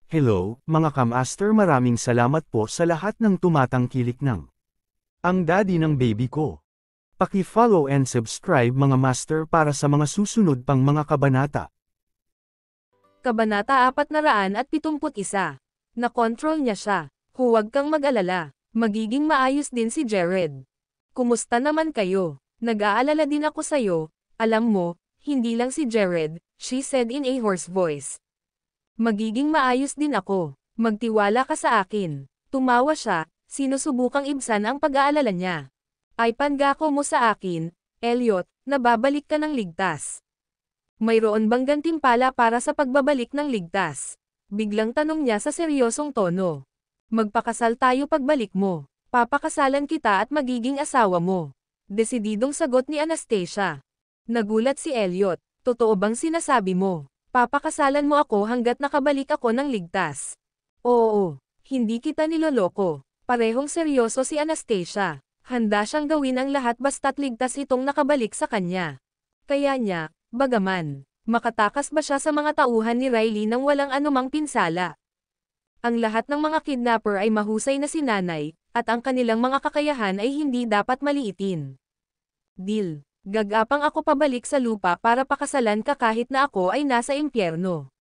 Hello, mga kamaster, maraming salamat po sa lahat ng tumatangkilik ng ang daddy ng baby ko. Paki-follow and subscribe mga master para sa mga susunod pang mga kabanata. Kabanata 471. Nakontrol niya siya. Huwag kang mag-alala. Magiging maayos din si Jared. Kumusta naman kayo? Nag-aalala din ako sa'yo. Alam mo, hindi lang si Jared, she said in a hoarse voice. Magiging maayos din ako. Magtiwala ka sa akin. Tumawa siya, sinusubukang ibsan ang pag-aalala niya. Ay pangako mo sa akin, Elliot, na babalik ka ng ligtas. Mayroon bang gantimpala para sa pagbabalik ng ligtas? Biglang tanong niya sa seryosong tono. Magpakasal tayo pagbalik mo. Papakasalan kita at magiging asawa mo. Desididong sagot ni Anastasia. Nagulat si Elliot. Totoo bang sinasabi mo? Papakasalan mo ako hanggat nakabalik ako ng ligtas. Oo, hindi kita niloloko. Parehong seryoso si Anastasia. Handa siyang gawin ang lahat basta't ligtas itong nakabalik sa kanya. Kaya niya, bagaman, makatakas ba siya sa mga tauhan ni Riley nang walang anumang pinsala? Ang lahat ng mga kidnapper ay mahusay na sinanay, at ang kanilang mga kakayahan ay hindi dapat maliitin. Deal. Gagapang ako pabalik sa lupa para pakasalan ka kahit na ako ay nasa impyerno.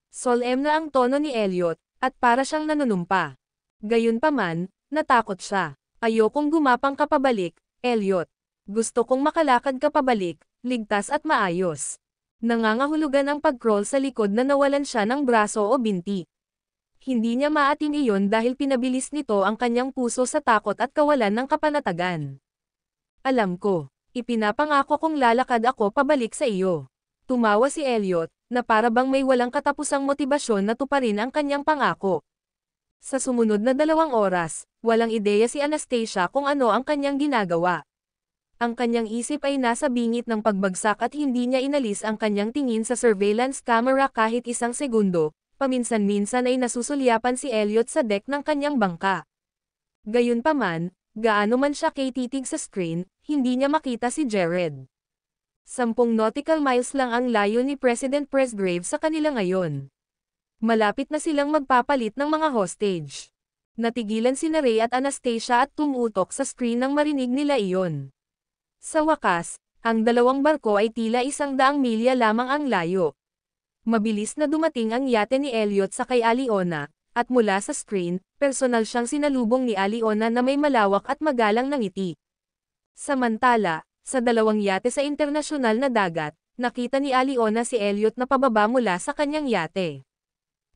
Solemn na ang tono ni Elliot, at para siyang nanunumpa. Gayunpaman, natakot siya. Ayokong gumapang ka pabalik, Elliot. Gusto kong makalakad ka pabalik, ligtas at maayos. Nangangahulugan ang pag-crawl sa likod na nawalan siya ng braso o binti. Hindi niya maatim iyon dahil pinabilis nito ang kanyang puso sa takot at kawalan ng kapanatagan. Alam ko. Ipinapangako kong lalakad ako pabalik sa iyo. Tumawa si Elliot, na para bang may walang katapusang motibasyon na tuparin ang kanyang pangako. Sa sumunod na 2 oras, walang ideya si Anastasia kung ano ang kanyang ginagawa. Ang kanyang isip ay nasa bingit ng pagbagsak at hindi niya inalis ang kanyang tingin sa surveillance camera kahit isang segundo. Paminsan-minsan ay nasusulyapan si Elliot sa deck ng kanyang bangka. Gayunpaman, gaano man siya katitig sa screen, hindi niya makita si Jared. 10 nautical miles lang ang layo ni President Presgrave sa kanila ngayon. Malapit na silang magpapalit ng mga hostage. Natigilan si Ray at Anastasia at tumutok sa screen nang marinig nila iyon. Sa wakas, ang dalawang barko ay tila 100 milya lamang ang layo. Mabilis na dumating ang yate ni Elliot sa kay Aliona, at mula sa screen, personal siyang sinalubong ni Aliona na may malawak at magalang na ngiti. Samantala, sa 2 yate sa internasyonal na dagat, nakita ni Aliona si Elliot na pababa mula sa kanyang yate.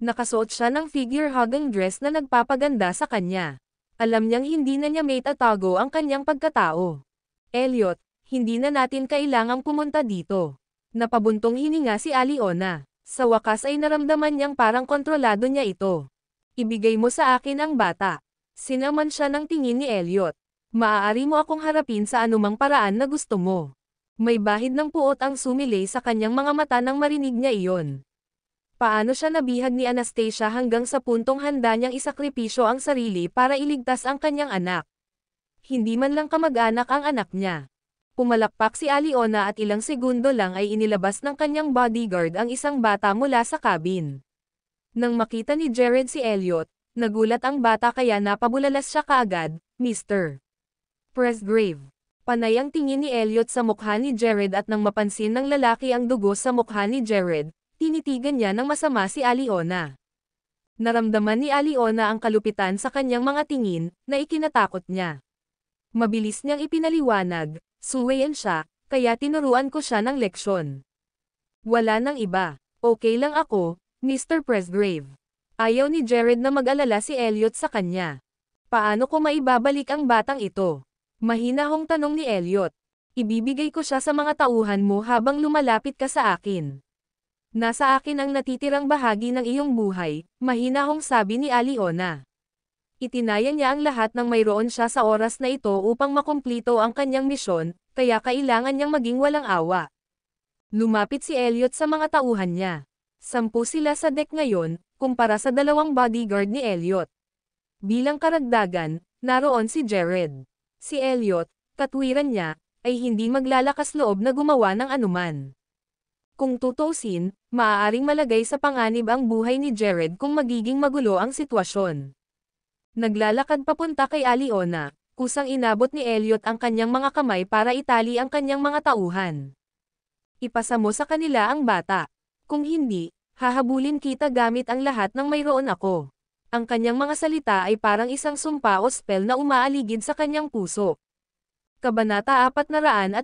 Nakasuot siya ng figure-hugging dress na nagpapaganda sa kanya. Alam niyang hindi na niya may tatago ang kanyang pagkatao. Elliot, hindi na natin kailangang pumunta dito. Napabuntong hininga si Aliona. Sa wakas ay naramdaman niyang parang kontrolado niya ito. Ibigay mo sa akin ang bata. Sinaman siya ng tingin ni Elliot. Maaari mo akong harapin sa anumang paraan na gusto mo. May bahid ng puot ang sumilay sa kanyang mga mata nang marinig niya iyon. Paano siya nabihag ni Anastasia hanggang sa puntong handa niyang isakripisyo ang sarili para iligtas ang kanyang anak? Hindi man lang kamag-anak ang anak niya. Pumalakpak si Aliona at ilang segundo lang ay inilabas ng kanyang bodyguard ang isang bata mula sa cabin. Nang makita ni Jared si Elliot, nagulat ang bata kaya napabulalas siya kaagad, Mr. Presgrave. Panay ang tingin ni Elliot sa mukha ni Jared at nang mapansin ng lalaki ang dugo sa mukha ni Jared, tinitigan niya ng masama si Aliona. Naramdaman ni Aliona ang kalupitan sa kanyang mga tingin, na ikinatakot niya. Mabilis niyang ipinaliwanag, suwayan siya, kaya tinuruan ko siya ng leksyon. Wala nang iba. Okay lang ako, Mr. Presgrave. Ayaw ni Jared na mag-alala si Elliot sa kanya. Paano ko maibabalik ang batang ito? Mahinahong tanong ni Elliot. Ibibigay ko siya sa mga tauhan mo habang lumalapit ka sa akin. Nasa akin ang natitirang bahagi ng iyong buhay, mahinahong sabi ni Aliona. Itinaya niya ang lahat ng mayroon siya sa oras na ito upang makumplito ang kanyang misyon, kaya kailangan niyang maging walang awa. Lumapit si Elliot sa mga tauhan niya. 10 sila sa deck ngayon, kumpara sa 2 bodyguard ni Elliot. Bilang karagdagan, naroon si Jared. Si Elliot, katwiran niya, ay hindi maglalakas loob na gumawa ng anuman. Kung tutuusin, maaaring malagay sa panganib ang buhay ni Jared kung magiging magulo ang sitwasyon. Naglalakad papunta kay Aliona, kusang inabot ni Elliot ang kanyang mga kamay para itali ang kanyang mga tauhan. Ipasa mo sa kanila ang bata. Kung hindi, hahabulin kita gamit ang lahat ng mayroon ako. Ang kanyang mga salita ay parang isang sumpa o spell na umaaligid sa kanyang puso. Kabanata 472.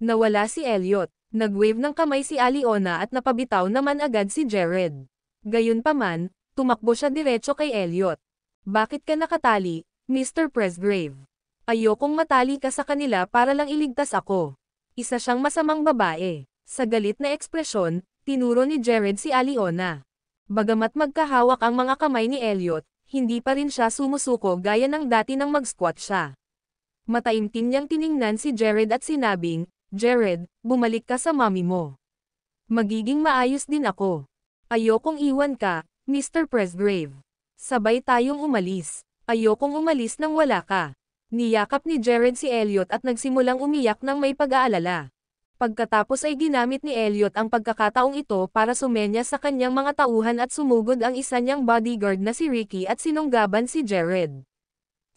Nawala si Elliot. Nag-wave ng kamay si Aliona at napabitaw naman agad si Jared. Gayunpaman, tumakbo siya diretso kay Elliot. Bakit ka nakatali, Mr. Presgrave? Ayokong matali ka sa kanila para lang iligtas ako. Isa siyang masamang babae. Sa galit na ekspresyon, tinuro ni Jared si Aliona. Bagamat magkahawak ang mga kamay ni Elliot, hindi pa rin siya sumusuko gaya ng dati nang mag-squat siya. Mataimtim niyang tiningnan si Jared at sinabing, Jared, bumalik ka sa mommy mo. Magiging maayos din ako. Ayokong iwan ka, Mr. Presgrave. Sabay tayong umalis. Ayokong umalis nang wala ka. Niyakap ni Jared si Elliot at nagsimulang umiyak ng may pag-aalala. Pagkatapos ay ginamit ni Elliot ang pagkakataong ito para sumenya sa kanyang mga tauhan at sumugod ang isa niyang bodyguard na si Ricky at sinunggaban si Jared.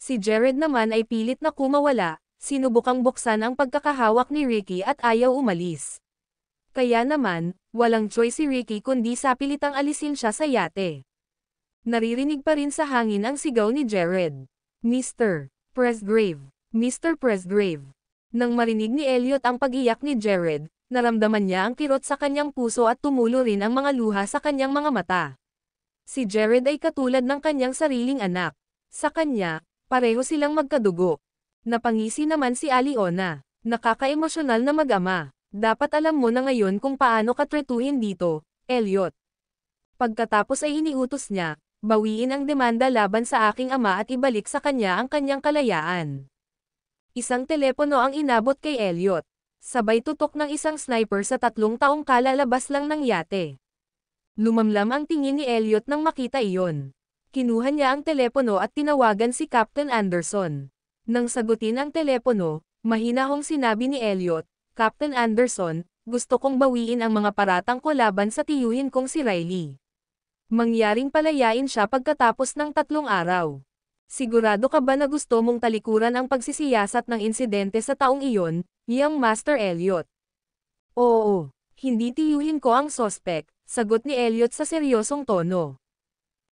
Si Jared naman ay pilit na kumawala. Sinubukang buksan ang pagkakahawak ni Ricky at ayaw umalis. Kaya naman, walang choice si Ricky kundi sapilitang alisin siya sa yate. Naririnig pa rin sa hangin ang sigaw ni Jared. Mr. Presgrave, Mr. Presgrave. Nang marinig ni Elliot ang pag-iyak ni Jared, naramdaman niya ang kirot sa kanyang puso at tumulo rin ang mga luha sa kanyang mga mata. Si Jared ay katulad ng kanyang sariling anak. Sa kanya, pareho silang magkadugo. Napangisi naman si Aliona. Nakaka-emosyonal na mag-ama. Dapat alam mo na ngayon kung paano ka tretuhin dito, Elliot. Pagkatapos ay iniutos niya, bawiin ang demanda laban sa aking ama at ibalik sa kanya ang kanyang kalayaan. Isang telepono ang inabot kay Elliot. Sabay tutok ng isang sniper sa 3 taong kalalabas lang ng yate. Lumamlam ang tingin ni Elliot nang makita iyon. Kinuha niya ang telepono at tinawagan si Captain Anderson. Nang sagutin ang telepono, mahinahong sinabi ni Elliot, Captain Anderson, gusto kong bawiin ang mga paratang ko laban sa tiyuhin kong si Riley. Mangyaring palayain siya pagkatapos ng 3 araw. Sigurado ka ba na gusto mong talikuran ang pagsisiyasat ng insidente sa taong iyon, Young Master Elliot? Oo, hindi tiyuhin ko ang sospek, sagot ni Elliot sa seryosong tono.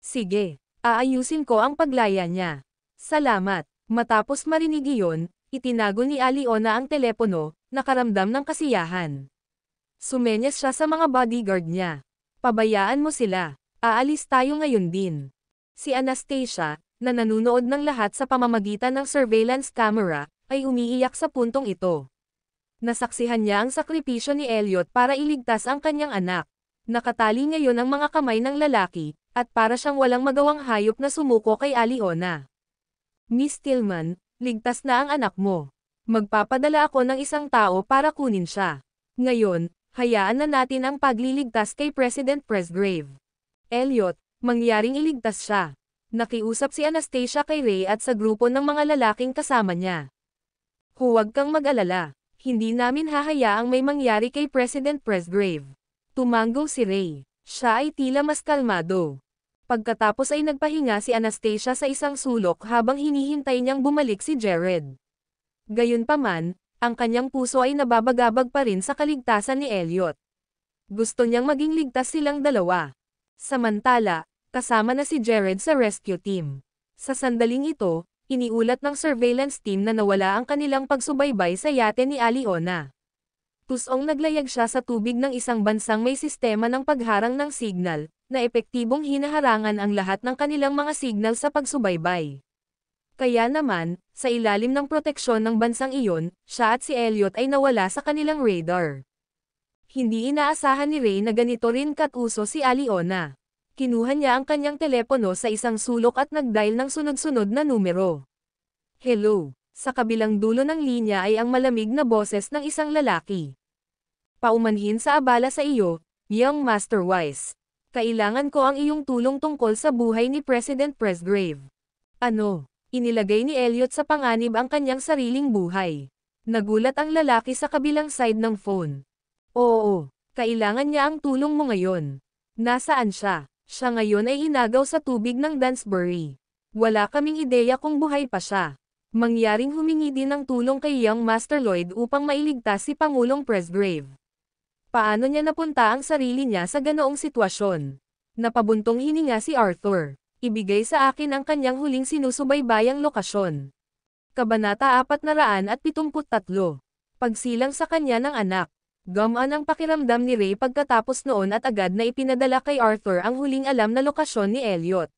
Sige, aayusin ko ang paglaya niya. Salamat. Matapos marinig iyon, itinago ni Aliona ang telepono, nakaramdam ng kasiyahan. Sumenyas siya sa mga bodyguard niya. Pabayaan mo sila. Aalis tayo ngayon din. Si Anastasia, na nanunood ng lahat sa pamamagitan ng surveillance camera, ay umiiyak sa puntong ito. Nasaksihan niya ang sakripisyo ni Elliot para iligtas ang kanyang anak. Nakatali ngayon ang mga kamay ng lalaki, at para siyang walang magawang hayop na sumuko kay Aliona. Miss Tillman, ligtas na ang anak mo. Magpapadala ako ng isang tao para kunin siya. Ngayon, hayaan na natin ang pagliligtas kay President Presgrave. Elliot, mangyaring iligtas siya. Nakiusap si Anastasia kay Ray at sa grupo ng mga lalaking kasama niya. Huwag kang mag-alala. Hindi namin hahayaang may mangyari kay President Presgrave. Tumango si Ray. Siya ay tila mas kalmado. Pagkatapos ay nagpahinga si Anastasia sa isang sulok habang hinihintay niyang bumalik si Jared. Gayunpaman, ang kanyang puso ay nababagabag pa rin sa kaligtasan ni Elliot. Gusto niyang maging ligtas silang dalawa. Samantala, kasama na si Jared sa rescue team. Sa sandaling ito, iniulat ng surveillance team na nawala ang kanilang pagsubaybay sa yate ni Aliona. Tusong naglayag siya sa tubig ng isang bansang may sistema ng pagharang ng signal, na epektibong hinaharangan ang lahat ng kanilang mga signal sa pagsubaybay. Kaya naman, sa ilalim ng proteksyon ng bansang iyon, siya at si Elliot ay nawala sa kanilang radar. Hindi inaasahan ni Ray na ganito rin katuso si Aliona. Kinuha niya ang kanyang telepono sa isang sulok at nag-dial ng sunod-sunod na numero. Hello, sa kabilang dulo ng linya ay ang malamig na boses ng isang lalaki. Paumanhin sa abala sa iyo, Young Master Wise. Kailangan ko ang iyong tulong tungkol sa buhay ni President Presgrave. Ano? Inilagay ni Elliot sa panganib ang kanyang sariling buhay. Nagulat ang lalaki sa kabilang side ng phone. Oo, kailangan niya ang tulong mo ngayon. Nasaan siya? Siya ngayon ay inagaw sa tubig ng Dansbury. Wala kaming ideya kung buhay pa siya. Mangyaring humingi din ng tulong kay Young Master Lloyd upang mailigtas si Pangulong Presgrave. Paano niya napunta ang sarili niya sa ganoong sitwasyon? Napabuntong hininga si Arthur. Ibigay sa akin ang kanyang huling sinusubaybayang lokasyon. Kabanata 473. Pagsilang sa kanya ng anak. Gumaan ang pakiramdam ni Ray pagkatapos noon at agad na ipinadala kay Arthur ang huling alam na lokasyon ni Elliot.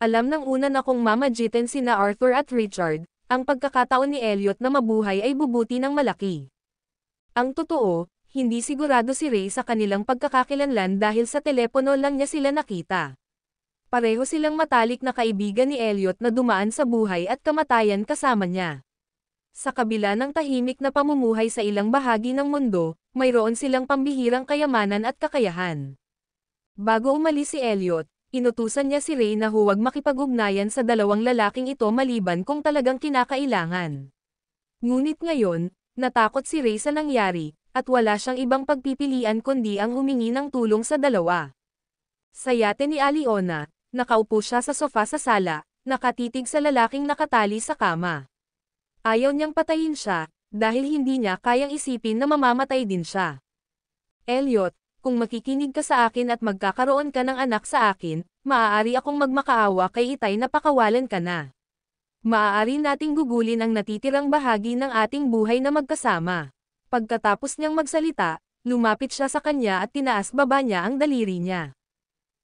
Alam ng una na kung mamagitan sina Arthur at Richard, ang pagkakataon ni Elliot na mabuhay ay bubuti ng malaki. Ang totoo, hindi sigurado si Ray sa kanilang pagkakakilanlan dahil sa telepono lang niya sila nakita. Pareho silang matalik na kaibigan ni Elliot na dumaan sa buhay at kamatayan kasama niya. Sa kabila ng tahimik na pamumuhay sa ilang bahagi ng mundo, mayroon silang pambihirang kayamanan at kakayahan. Bago umalis si Elliot, inutusan niya si Ray na huwag makipag-ugnayan sa dalawang lalaking ito maliban kung talagang kinakailangan. Ngunit ngayon, natakot si Ray sa nangyari, at wala siyang ibang pagpipilian kundi ang humingi ng tulong sa dalawa. Sa yate ni Aliona, nakaupo siya sa sofa sa sala, nakatitig sa lalaking nakatali sa kama. Ayaw niyang patayin siya, dahil hindi niya kayang isipin na mamamatay din siya. Elliot, kung makikinig ka sa akin at magkakaroon ka ng anak sa akin, maaari akong magmakaawa kay Itay na pakawalan ka na. Maaari nating gugulin ang natitirang bahagi ng ating buhay na magkasama. Pagkatapos niyang magsalita, lumapit siya sa kanya at tinaas-baba niya ang daliri niya.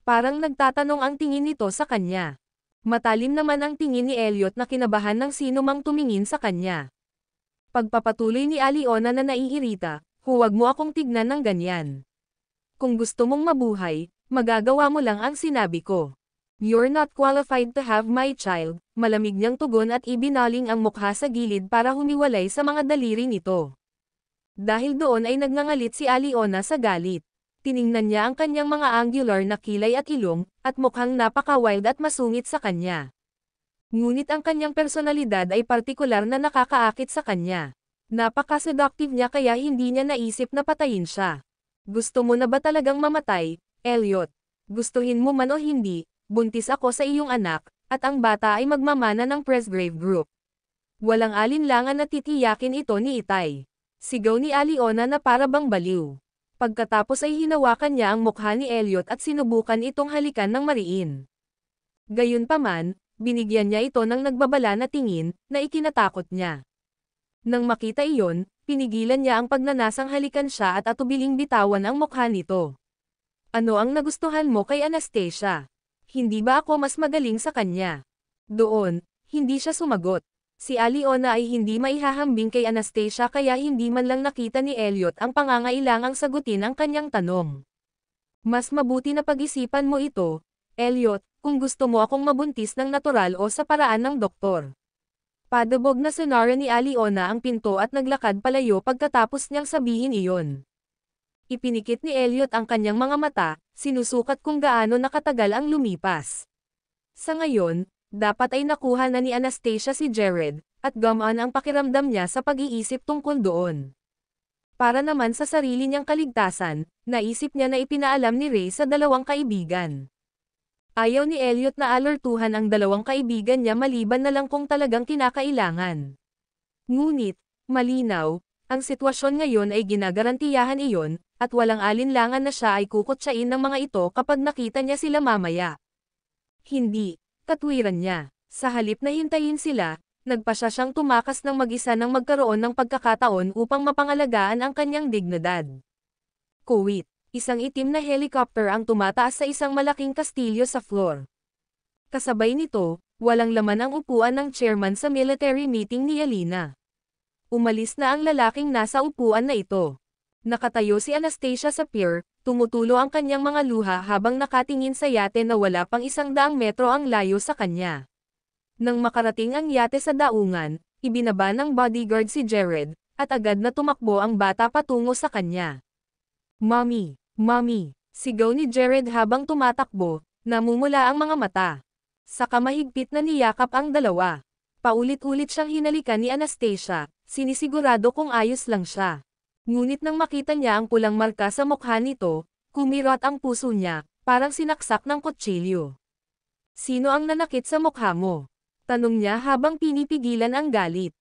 Parang nagtatanong ang tingin nito sa kanya. Matalim naman ang tingin ni Elliot na kinabahan ng sino mang tumingin sa kanya. Pagpapatuloy ni Aliona na naiirita, huwag mo akong tignan ng ganyan. Kung gusto mong mabuhay, magagawa mo lang ang sinabi ko. You're not qualified to have my child, malamig niyang tugon at ibinaling ang mukha sa gilid para humiwalay sa mga daliri nito. Dahil doon ay nagngangalit si Aliona sa galit. Tiningnan niya ang kanyang mga angular na kilay at ilong, at mukhang napaka-wild at masungit sa kanya. Ngunit ang kanyang personalidad ay partikular na nakakaakit sa kanya. Napaka-seductive niya kaya hindi niya naisip na patayin siya. Gusto mo na ba talagang mamatay, Elliot? Gustuhin mo man o hindi, buntis ako sa iyong anak, at ang bata ay magmamana ng Presgrave Group. Walang alinlangan na titiyakin ito ni Itay. Sigaw ni Aliona na para bang baliw. Pagkatapos ay hinawakan niya ang mukha ni Elliot at sinubukan itong halikan ng mariin. Gayunpaman, binigyan niya ito ng nagbabala na tingin, na ikinatakot niya. Nang makita iyon, pinigilan niya ang pagnanasang halikan siya at atubiling bitawan ang mukha nito. Ano ang nagustuhan mo kay Anastasia? Hindi ba ako mas magaling sa kanya? Doon, hindi siya sumagot. Si Aliona ay hindi maihahambing kay Anastasia kaya hindi man lang nakita ni Elliot ang pangangailangang sagutin ang kanyang tanong. Mas mabuti na pag-isipan mo ito, Elliot, kung gusto mo akong mabuntis ng natural o sa paraan ng doktor. Padabog na sinara ni Aliona ang pinto at naglakad palayo pagkatapos niyang sabihin iyon. Ipinikit ni Elliot ang kanyang mga mata, sinusukat kung gaano nakatagal ang lumipas. Sa ngayon, dapat ay nakuha na ni Anastasia si Jared, at gumaan ang pakiramdam niya sa pag-iisip tungkol doon. Para naman sa sarili niyang kaligtasan, naisip niya na ipinaalam ni Ray sa dalawang kaibigan. Ayaw ni Elliot na alertuhan ang dalawang kaibigan niya maliban na lang kung talagang kinakailangan. Ngunit, malinaw, ang sitwasyon ngayon ay ginagarantiyahan iyon, at walang alinlangan na siya ay kukutsain ng mga ito kapag nakita niya sila mamaya. Hindi. Katwiran niya. Sa halip na hintayin sila, nagpasya siyang tumakas ng mag-isa nang magkaroon ng pagkakataon upang mapangalagaan ang kanyang dignidad. Kuwait, isang itim na helicopter ang tumataas sa isang malaking kastilyo sa floor. Kasabay nito, walang laman ang upuan ng chairman sa military meeting ni Alina. Umalis na ang lalaking nasa upuan na ito. Nakatayo si Anastasia sa pier, tumutulo ang kanyang mga luha habang nakatingin sa yate na wala pang 100 metro ang layo sa kanya. Nang makarating ang yate sa daungan, ibinaba ng bodyguard si Jared, at agad na tumakbo ang bata patungo sa kanya. Mommy! Mommy! Sigaw ni Jared habang tumatakbo, namumula ang mga mata. Saka mahigpit na niyakap ang dalawa. Paulit-ulit siyang hinalikan ni Anastasia, sinisigurado kung ayos lang siya. Ngunit nang makita niya ang pulang marka sa mukha nito, kumirot ang puso niya, parang sinaksak ng kutsilyo. Sino ang nanakit sa mukha mo? Tanong niya habang pinipigilan ang galit.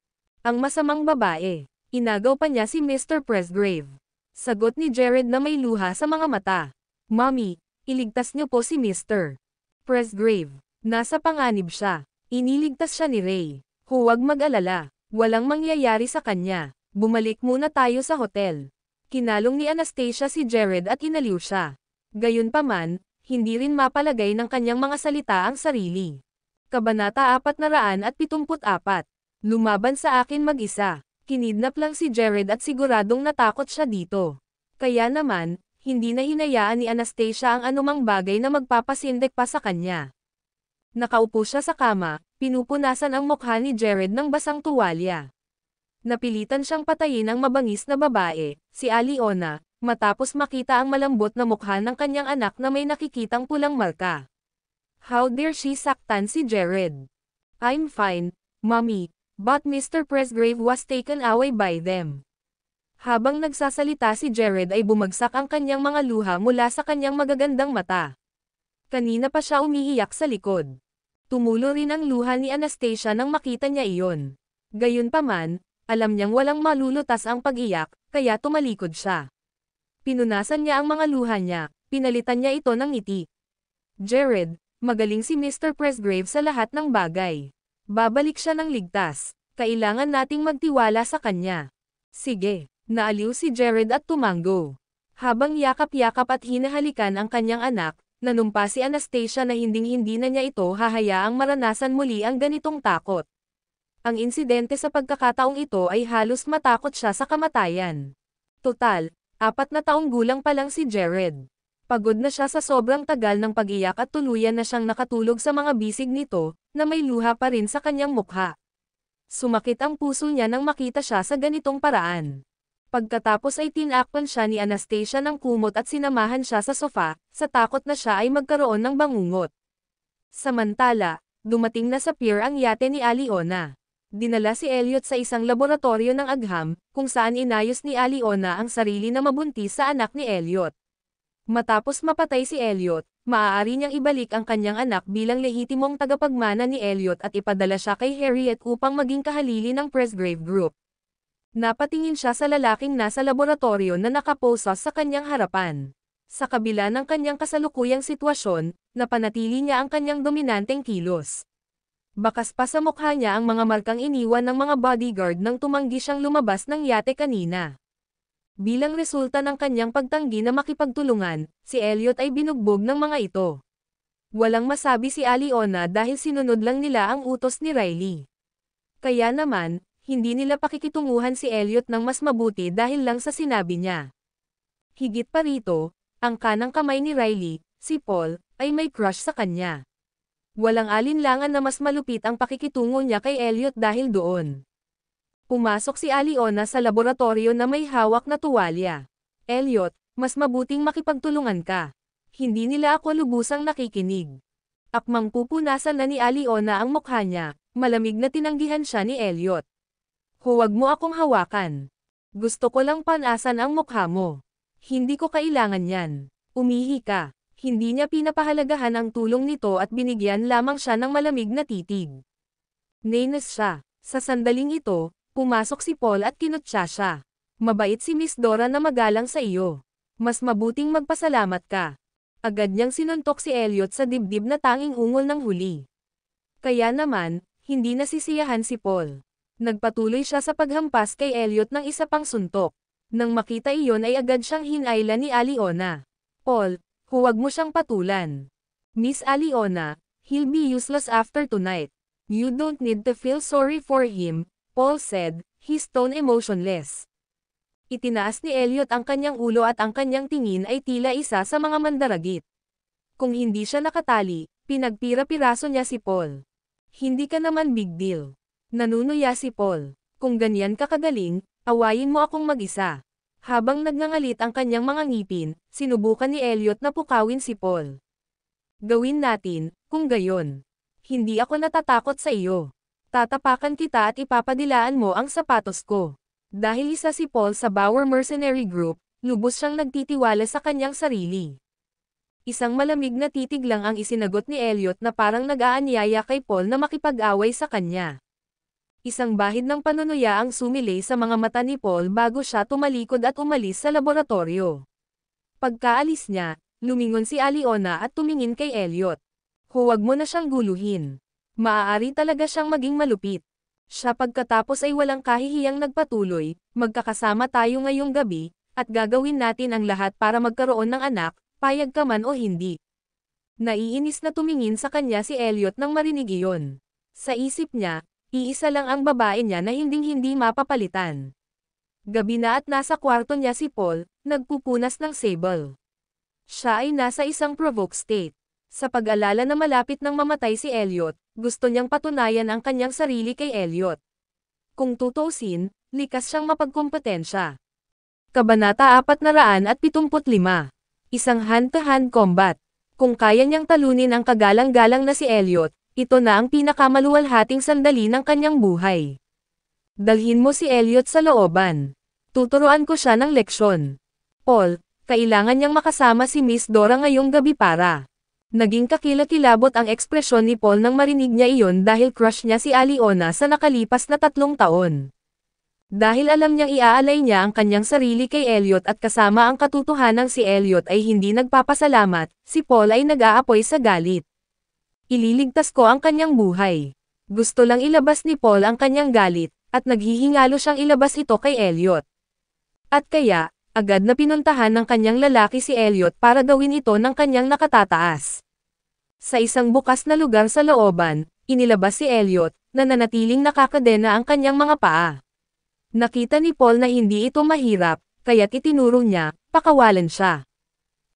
Ang masamang babae. Inagaw pa niya si Mr. Presgrave. Sagot ni Jared na may luha sa mga mata. Mommy, iligtas niyo po si Mr. Presgrave. Nasa panganib siya. Iniligtas siya ni Ray. Huwag mag-alala. Walang mangyayari sa kanya. Bumalik muna tayo sa hotel. Kinalong ni Anastasia si Jared at inaliw siya. Gayunpaman, hindi rin mapalagay ng kanyang mga salita ang sarili. Kabanata 474. Lumaban sa akin mag-isa. Kinidnap lang si Jared at siguradong natakot siya dito. Kaya naman, hindi na hinayaan ni Anastasia ang anumang bagay na magpapasindek pa sa kanya. Nakaupo siya sa kama, pinupunasan ang mukha ni Jared ng basang tuwalya. Napilitan siyang patayin ang mabangis na babae, si Aliona, matapos makita ang malambot na mukha ng kanyang anak na may nakikitang pulang marka. How dare she saktan si Jared? I'm fine, Mommy, but Mr. Presgrave was taken away by them. Habang nagsasalita si Jared ay bumagsak ang kanyang mga luha mula sa kanyang magagandang mata. Kanina pa siya umiiyak sa likod. Tumulo rin ang luha ni Anastasia nang makita niya iyon. Gayunpaman, alam niyang walang malulutas ang pag-iyak, kaya tumalikod siya. Pinunasan niya ang mga luha niya, pinalitan niya ito ng ngiti. Jared, magaling si Mr. Presgrave sa lahat ng bagay. Babalik siya ng ligtas. Kailangan nating magtiwala sa kanya. Sige, naaliw si Jared at tumango. Habang yakap-yakap at hinahalikan ang kanyang anak, nanumpa si Anastasia na hinding-hindi na niya ito hahayaang maranasan muli ang ganitong takot. Ang insidente sa pagkakataong ito ay halos matakot siya sa kamatayan. Total, 4 na taong gulang pa lang si Jared. Pagod na siya sa sobrang tagal ng pag-iyak at tuluyan na siyang nakatulog sa mga bisig nito, na may luha pa rin sa kanyang mukha. Sumakit ang puso niya nang makita siya sa ganitong paraan. Pagkatapos ay tinakpan siya ni Anastasia ng kumot at sinamahan siya sa sofa, sa takot na siya ay magkaroon ng bangungot. Samantala, dumating na sa pier ang yate ni Aliona. Dinala si Elliot sa isang laboratorio ng agham, kung saan inayos ni Aliona ang sarili na mabuntis sa anak ni Elliot. Matapos mapatay si Elliot, maaari niyang ibalik ang kanyang anak bilang lehitimong tagapagmana ni Elliot at ipadala siya kay Harriet upang maging kahalili ng Presgrave Group. Napatingin siya sa lalaking nasa laboratorio na nakaposas sa kanyang harapan. Sa kabila ng kanyang kasalukuyang sitwasyon, napanatili niya ang kanyang dominanteng kilos. Bakas pa sa mukha niya ang mga markang iniwan ng mga bodyguard nang tumanggi siyang lumabas ng yate kanina. Bilang resulta ng kanyang pagtanggi na makipagtulungan, si Elliot ay binugbog ng mga ito. Walang masabi si Aliona dahil sinunod lang nila ang utos ni Riley. Kaya naman, hindi nila pakikitunguhan si Elliot ng mas mabuti dahil lang sa sinabi niya. Higit pa rito, ang kanang kamay ni Riley, si Paul, ay may crush sa kanya. Walang alinlangan na mas malupit ang pakikitungo niya kay Elliot dahil doon. Pumasok si Aliona sa laboratorio na may hawak na tuwalya. Elliot, mas mabuting makipagtulungan ka. Hindi nila ako lubusang nakikinig. Akmang pupunasan na ni Aliona ang mukha niya, malamig na tinanggihan siya ni Elliot. Huwag mo akong hawakan. Gusto ko lang panasan ang mukha mo. Hindi ko kailangan yan. Umihi ka. Hindi niya pinapahalagahan ang tulong nito at binigyan lamang siya ng malamig na titig. Nainis siya. Sa sandaling ito, pumasok si Paul at kinutya siya. Mabait si Miss Dora na magalang sa iyo. Mas mabuting magpasalamat ka. Agad niyang sinuntok si Elliot sa dibdib na tanging ungol ng huli. Kaya naman, hindi nasisiyahan si Paul. Nagpatuloy siya sa paghampas kay Elliot ng isa pang suntok. Nang makita iyon ay agad siyang hinayla ni Aliona. Paul, huwag mo siyang patulan. Miss Aliona, he'll be useless after tonight. You don't need to feel sorry for him, Paul said, his tone emotionless. Itinaas ni Elliot ang kanyang ulo at ang kanyang tingin ay tila isa sa mga mandaragit. Kung hindi siya nakatali, pinagpira-piraso niya si Paul. Hindi ka naman big deal. Nanunuya si Paul. Kung ganyan ka kagaling, awayin mo akong mag-isa. Habang nagngangalit ang kanyang mga ngipin, sinubukan ni Elliot na pukawin si Paul. Gawin natin, kung gayon. Hindi ako natatakot sa iyo. Tatapakan kita at ipapadilaan mo ang sapatos ko. Dahil isa si Paul sa Bauer Mercenary Group, lubos siyang nagtitiwala sa kanyang sarili. Isang malamig na titig lang ang isinagot ni Elliot na parang nag-aanyaya kay Paul na makipag-away sa kanya. Isang bahid ng panunuya ang sumilay sa mga mata ni Paul bago siya tumalikod at umalis sa laboratorio. Pagkaalis niya, lumingon si Aliona at tumingin kay Elliot. Huwag mo na siyang guluhin. Maaari talaga siyang maging malupit. Siya pagkatapos ay walang kahihiyang nagpatuloy, magkakasama tayo ngayong gabi, at gagawin natin ang lahat para magkaroon ng anak, payag ka man o hindi. Naiinis na tumingin sa kanya si Elliot nang marinig iyon. Sa isip niya, iisa lang ang babae niya na hinding-hindi mapapalitan. Gabi na at nasa kwarto niya si Paul, nagpupunas ng sable. Siya ay nasa isang provoked state. Sa pag-alala na malapit nang mamatay si Elliot, gusto niyang patunayan ang kanyang sarili kay Elliot. Kung tutuusin, likas siyang mapagkumpetensya. Kabanata 475. Isang hand-to-hand combat. Kung kaya niyang talunin ang kagalang-galang na si Elliot, ito na ang pinakamaluwalhating sandali ng kanyang buhay. Dalhin mo si Elliot sa looban. Tuturuan ko siya ng leksyon. Paul, kailangan niyang makasama si Miss Dora ngayong gabi para. Naging kakilakilabot ang ekspresyon ni Paul nang marinig niya iyon dahil crush niya si Aliona sa nakalipas na 3 taon. Dahil alam niyang iaalay niya ang kanyang sarili kay Elliot at kasama ang katotohanang si Elliot ay hindi nagpapasalamat, si Paul ay nag-aapoy sa galit. Ililigtas ko ang kanyang buhay. Gusto lang ilabas ni Paul ang kanyang galit, at naghihingalo siyang ilabas ito kay Elliot. At kaya, agad na pinuntahan ng kanyang lalaki si Elliot para gawin ito ng kanyang nakatataas. Sa isang bukas na lugar sa looban, inilabas si Elliot, na nanatiling nakakadena ang kanyang mga paa. Nakita ni Paul na hindi ito mahirap, kaya't itinuro niya, pakawalan siya.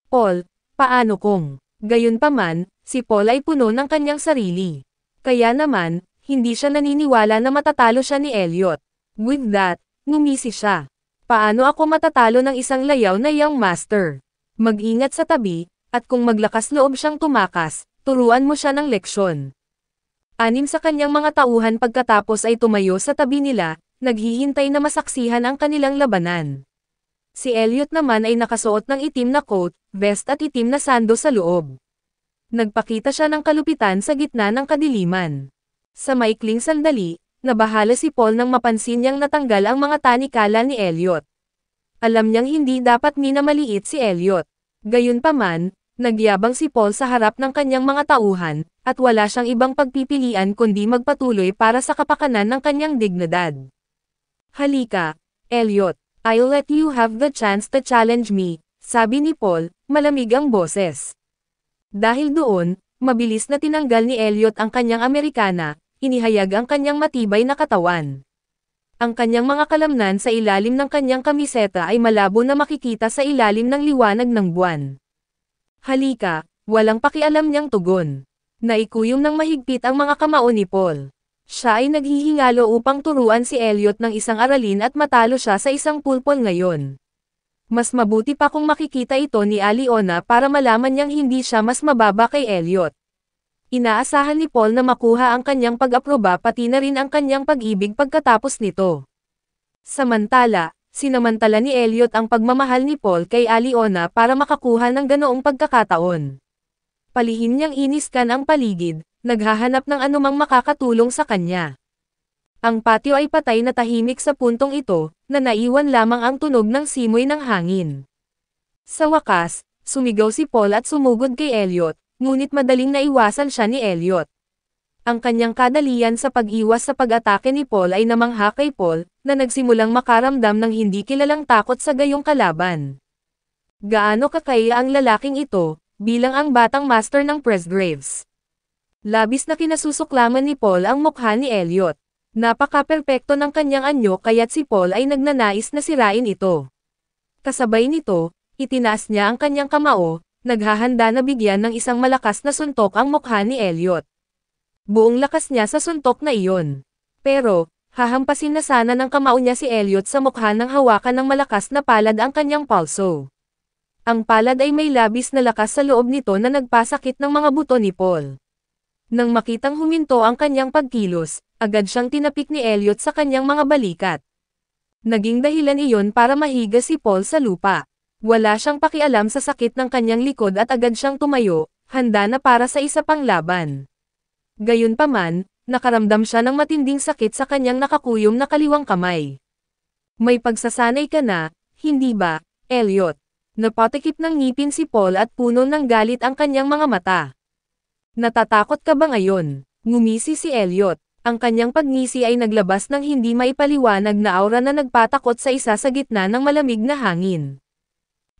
Paul, paano kung? Gayunpaman, si Paul ay puno ng kanyang sarili. Kaya naman, hindi siya naniniwala na matatalo siya ni Elliot. With that, ngumisi siya. Paano ako matatalo ng isang layaw na young master? Mag-ingat sa tabi, at kung maglakas loob siyang tumakas, turuan mo siya ng leksyon. 6 sa kanyang mga tauhan pagkatapos ay tumayo sa tabi nila, naghihintay na masaksihan ang kanilang labanan. Si Elliot naman ay nakasuot ng itim na coat, vest at itim na sando sa loob. Nagpakita siya ng kalupitan sa gitna ng kadiliman. Sa maikling sandali, nabahala si Paul nang mapansin niyang natanggal ang mga tanikala ni Elliot. Alam niyang hindi dapat minamaliit si Elliot. Gayunpaman, nagyabang si Paul sa harap ng kanyang mga tauhan, at wala siyang ibang pagpipilian kundi magpatuloy para sa kapakanan ng kanyang dignidad. Halika, Elliot, I'll let you have the chance to challenge me, sabi ni Paul, malamig ang boses. Dahil doon, mabilis na tinanggal ni Elliot ang kanyang Amerikana, inihayag ang kanyang matibay na katawan. Ang kanyang mga kalamnan sa ilalim ng kanyang kamiseta ay malabo na makikita sa ilalim ng liwanag ng buwan. Halika, walang pakialam niyang tugon. Naikuyom ng mahigpit ang mga kamao ni Paul. Siya ay naghihingalo upang turuan si Elliot ng isang aralin at matalo siya sa isang pulpol ngayon. Mas mabuti pa kung makikita ito ni Aliona para malaman niyang hindi siya mas mababa kay Elliot. Inaasahan ni Paul na makuha ang kanyang pag-aproba pati na rin ang kanyang pag-ibig pagkatapos nito. Samantala, sinamantala ni Elliot ang pagmamahal ni Paul kay Aliona para makakuha ng ganoong pagkakataon. Palihim niyang iniskan ang paligid, naghahanap ng anumang makakatulong sa kanya. Ang patio ay patay na tahimik sa puntong ito, na naiwan lamang ang tunog ng simoy ng hangin. Sa wakas, sumigaw si Paul at sumugod kay Elliot, ngunit madaling naiwasan siya ni Elliot. Ang kanyang kadalian sa pag-iwas sa pag-atake ni Paul ay namangha kay Paul, na nagsimulang makaramdam ng hindi kilalang takot sa gayong kalaban. Gaano kakaya ang lalaking ito, bilang ang batang master ng Presgraves. Labis na kinasusuklaman ni Paul ang mukha ni Elliot. Napaka-perpekto ng kanyang anyo kaya't si Paul ay nagnanais na sirain ito. Kasabay nito, itinaas niya ang kanyang kamao, naghahanda na bigyan ng isang malakas na suntok ang mukha ni Elliot. Buong lakas niya sa suntok na iyon. Pero, hahampasin na sana ng kamao niya si Elliot sa mukha nang hawakan ng malakas na palad ang kanyang palso. Ang palad ay may labis na lakas sa loob nito na nagpasakit ng mga buto ni Paul. Nang makitang huminto ang kanyang pagkilos, agad siyang tinapik ni Elliot sa kanyang mga balikat. Naging dahilan iyon para mahiga si Paul sa lupa. Wala siyang pakialam sa sakit ng kanyang likod at agad siyang tumayo, handa na para sa isa pang laban. Gayunpaman, nakaramdam siya ng matinding sakit sa kanyang nakakuyom na kaliwang kamay. May pagsasanay ka na, hindi ba, Elliot? Napatikip ng ngipin si Paul at puno ng galit ang kanyang mga mata. Natatakot ka ba ngayon? Ngumisi si Elliot. Ang kanyang pagngisi ay naglabas ng hindi maipaliwanag na aura na nagpatakot sa isa sa gitna ng malamig na hangin.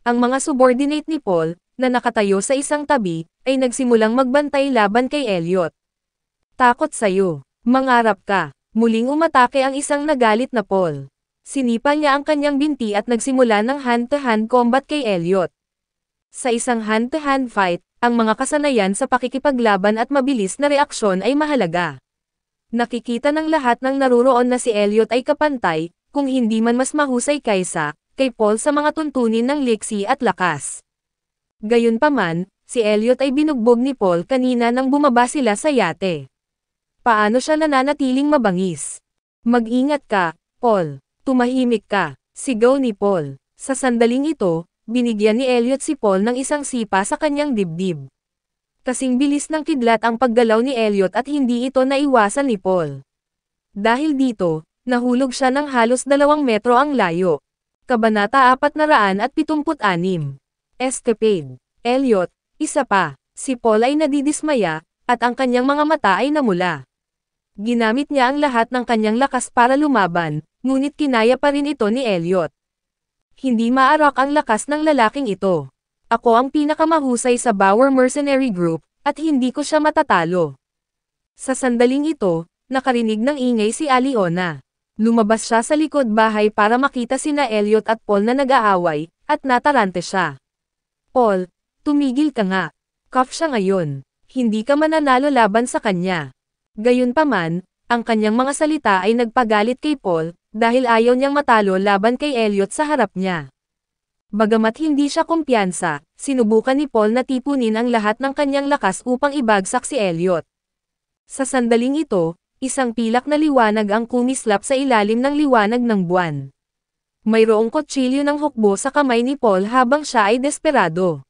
Ang mga subordinate ni Paul, na nakatayo sa isang tabi, ay nagsimulang magbantay laban kay Elliot. Takot sa'yo. Mangarap ka. Muling umatake ang isang nagalit na Paul. Sinipa niya ang kanyang binti at nagsimula ng hand-to-hand combat kay Elliot. Sa isang hand-to-hand fight, ang mga kasanayan sa pakikipaglaban at mabilis na reaksyon ay mahalaga. Nakikita ng lahat ng naruroon na si Elliot ay kapantay, kung hindi man mas mahusay kaysa, kay Paul sa mga tuntunin ng liksi at lakas. Gayunpaman, si Elliot ay binugbog ni Paul kanina nang bumaba sila sa yate. Paano siya nananatiling mabangis? Mag-ingat ka, Paul. Tumahimik ka, sigaw ni Paul. Sa sandaling ito, binigyan ni Elliot si Paul ng isang sipa sa kanyang dibdib. Kasing bilis ng kidlat ang paggalaw ni Elliot at hindi ito naiwasan ni Paul. Dahil dito, nahulog siya ng halos 2 metro ang layo. Kabanata 476. Escapade. Elliot, isa pa. Si Paul ay nadidismaya, at ang kanyang mga mata ay namula. Ginamit niya ang lahat ng kanyang lakas para lumaban, ngunit kinaya pa rin ito ni Elliot. Hindi maarak ang lakas ng lalaking ito. Ako ang pinakamahusay sa Bauer Mercenary Group, at hindi ko siya matatalo. Sa sandaling ito, nakarinig ng ingay si Aliona. Lumabas siya sa likod bahay para makita sina Elliot at Paul na nag-aaway, at natarante siya. Paul, tumigil ka nga. Cuff siya ngayon. Hindi ka mananalo laban sa kanya. Gayunpaman, ang kanyang mga salita ay nagpagalit kay Paul, dahil ayaw niyang matalo laban kay Elliot sa harap niya. Bagamat hindi siya kumpiyansa, sinubukan ni Paul na tipunin ang lahat ng kanyang lakas upang ibagsak si Elliot. Sa sandaling ito, isang pilak na liwanag ang kumislap sa ilalim ng liwanag ng buwan. Mayroong kutsilyo ng hukbo sa kamay ni Paul habang siya ay desperado.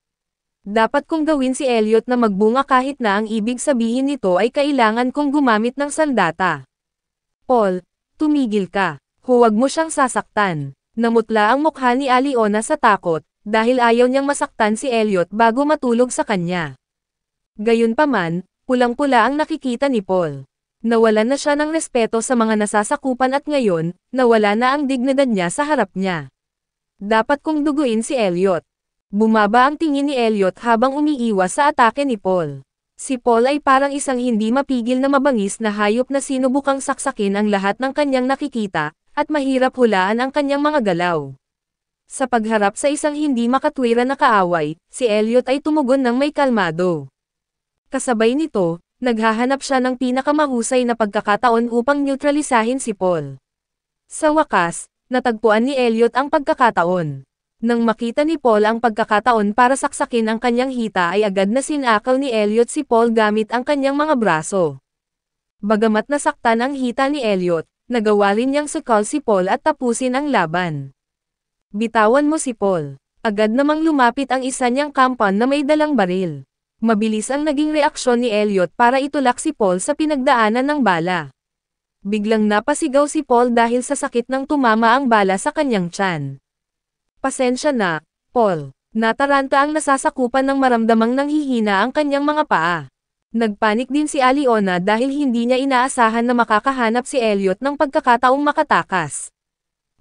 Dapat kong gawin si Elliot na magbunga kahit na ang ibig sabihin nito ay kailangan kong gumamit ng sandata. Paul, tumigil ka. Huwag mo siyang sasaktan. Namutla ang mukha ni Aliona sa takot, dahil ayaw niyang masaktan si Elliot bago matulog sa kanya. Gayunpaman, pulang-pula ang nakikita ni Paul. Nawalan na siya ng respeto sa mga nasasakupan at ngayon, nawala na ang dignidad niya sa harap niya. Dapat kong duguin si Elliot. Bumaba ang tingin ni Elliot habang umiiwas sa atake ni Paul. Si Paul ay parang isang hindi mapigil na mabangis na hayop na sinubukang saksakin ang lahat ng kanyang nakikita, at mahirap hulaan ang kanyang mga galaw. Sa pagharap sa isang hindi makatwiran na kaaway, si Elliot ay tumugon ng may kalmado. Kasabay nito, naghahanap siya ng pinakamahusay na pagkakataon upang neutralisahin si Paul. Sa wakas, natagpuan ni Elliot ang pagkakataon. Nang makita ni Paul ang pagkakataon para saksakin ang kanyang hita ay agad na sinakaw ni Elliot si Paul gamit ang kanyang mga braso. Bagamat nasaktan ang hita ni Elliot, nagawa rin niyang sukal si Paul at tapusin ang laban. Bitawan mo si Paul. Agad namang lumapit ang isa niyang kampan na may dalang baril. Mabilis ang naging reaksyon ni Elliot para itulak si Paul sa pinagdaanan ng bala. Biglang napasigaw si Paul dahil sa sakit ng tumama ang bala sa kanyang tiyan. Pasensya na, Paul. Nataranta ang nasasakupan ng maramdamang nanghihina ang kanyang mga paa. Nagpanik din si Aliona dahil hindi niya inaasahan na makakahanap si Elliot ng pagkakataong makatakas.